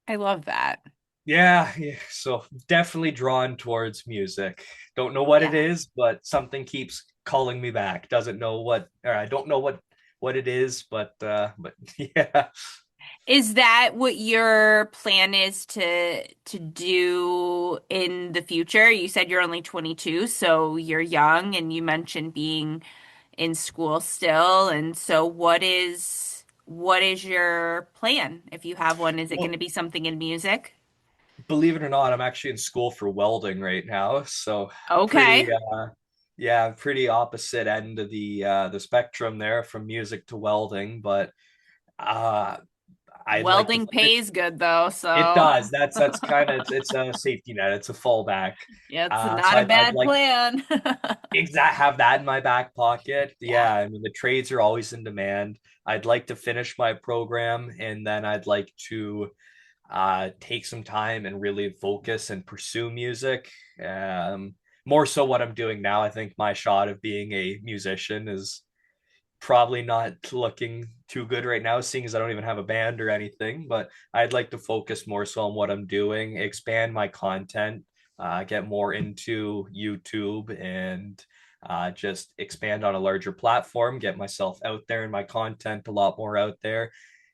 I love that. Yeah, yeah. So definitely drawn towards music. Don't know what it Yeah. is, but something keeps calling me back. Doesn't know what, or I don't know what it is, but yeah. Is that what your plan is to do in the future? You said you're only 22, so you're young, and you mentioned being in school still. And so what is your plan if you have one? Is it going to Well, be something in music? believe it or not, I'm actually in school for welding right now. So Okay. pretty yeah, pretty opposite end of the spectrum there from music to welding, but uh I'd like to Welding pays good though, it so does. That's kind of it's a safety net. It's a fallback. yeah, it's So not a I'd bad like plan. have that in my back pocket. Yeah. Yeah, I mean the trades are always in demand. I'd like to finish my program, and then I'd like to take some time and really focus and pursue music. Um, More so what I'm doing now. I think my shot of being a musician is probably not looking too good right now, seeing as I don't even have a band or anything. But I'd like to focus more so on what I'm doing, expand my content, get more into YouTube, and just expand on a larger platform, get myself out there and my content a lot more out there,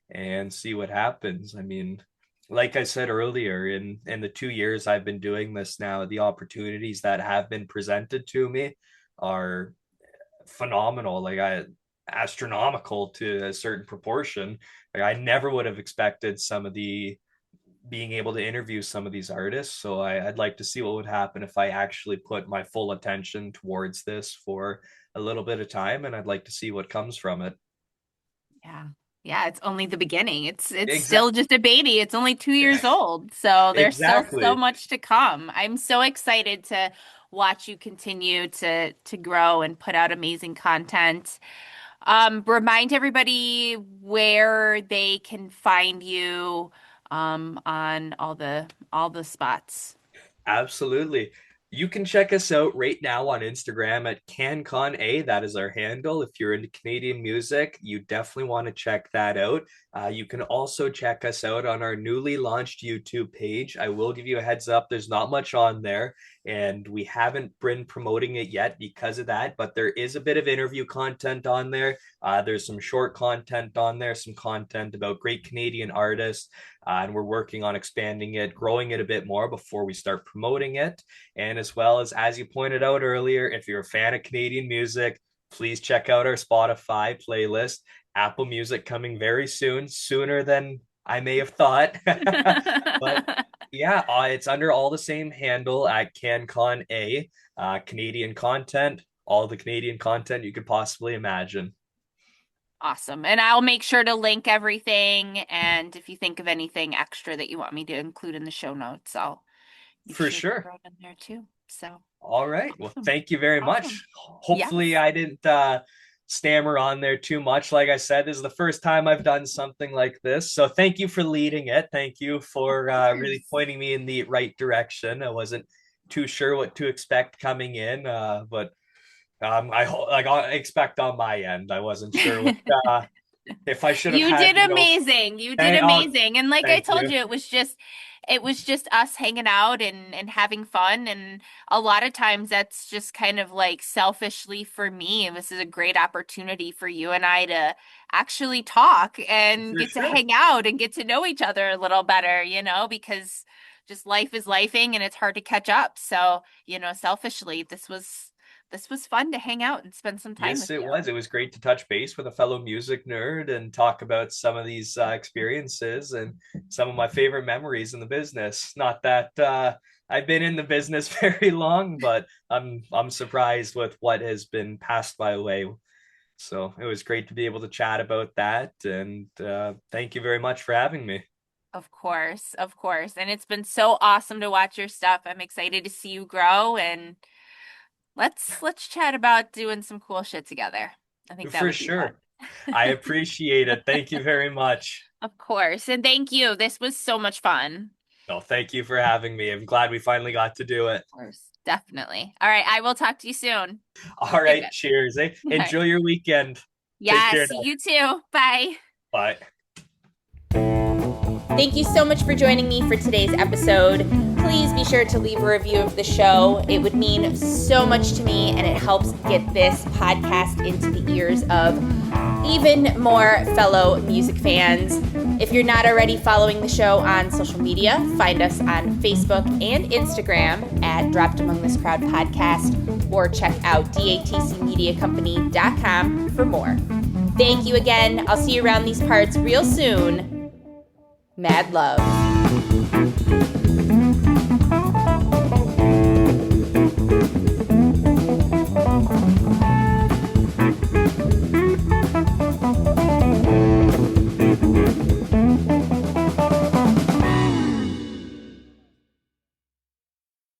and see what happens. I mean, like I said earlier, in the 2 years I've been doing this now, the opportunities that have been presented to me are phenomenal. Like I astronomical to a certain proportion. Like I never would have expected some of the being able to interview some of these artists. So I'd like to see what would happen if I actually put my full attention towards this for a little bit of time, and I'd like to see what comes from it. Yeah. Yeah, it's only the beginning. It's still Exactly. just a baby. It's only 2 years old. So there's still so Exactly. much to come. I'm so excited to watch you continue to grow and put out amazing content. Remind everybody where they can find you on all the spots. Absolutely. You can check us out right now on Instagram at CanConA. That is our handle. If you're into Canadian music, you definitely want to check that out. You can also check us out on our newly launched YouTube page. I will give you a heads up, there's not much on there, and we haven't been promoting it yet because of that, but there is a bit of interview content on there. There's some short content on there, some content about great Canadian artists, and we're working on expanding it, growing it a bit more before we start promoting it. And as well as you pointed out earlier, if you're a fan of Canadian music, please check out our Spotify playlist. Apple Music coming very soon, sooner than I may have thought. But yeah, it's under all the same handle at CanCon A. Canadian content, all the Canadian content you could possibly imagine. Awesome. And I'll make sure to link everything. And if you think of anything extra that you want me to include in the show notes, I'll be For sure to sure. throw it in there too. So All right. Well, awesome. thank you very Awesome. much. Yes. Hopefully, I didn't stammer on there too much. Like I said, this is the first time I've done something like this. So thank you for leading it. Thank you Of for really course. pointing me in the right direction. I wasn't too sure what to expect coming in, but I expect on my end. I wasn't sure what if I should have You had, did amazing. You did oh, amazing. And like I thank told you. you, it was just us hanging out and having fun. And a lot of times that's just kind of like selfishly for me. And this is a great opportunity for you and I to actually talk and For get to sure. hang out and get to know each other a little better, because just life is lifing and it's hard to catch up. So, selfishly, this was fun to hang out and spend some time Yes, with it you. was. It was great to touch base with a fellow music nerd and talk about some of these experiences and some of my favorite memories in the business. Not that I've been in the business very long, but I'm surprised with what has been passed my way. So it was great to be able to chat about that, and thank you very much for having me. Of course, of course. And it's been so awesome to watch your stuff. I'm excited to see you grow and let's chat about doing some cool shit together. I think that For would be fun. sure. I appreciate it. Thank you very much. Of course. And thank you. This was so much fun. No, thank you for having me. I'm glad we finally got to do it. Of course. Definitely. All right, I will talk to you soon. All Okay, right, good. cheers. All right. Enjoy your weekend. Take care Yes, now. you too. Bye. Bye. Thank you so much for joining me for today's episode. Please be sure to leave a review of the show. It would mean so much to me, and it helps get this podcast into the ears of even more fellow music fans. If you're not already following the show on social media, find us on Facebook and Instagram at Dropped Among This Crowd Podcast, or check out datcmediacompany.com for more. Thank you again. I'll see you around these parts real soon. Mad love.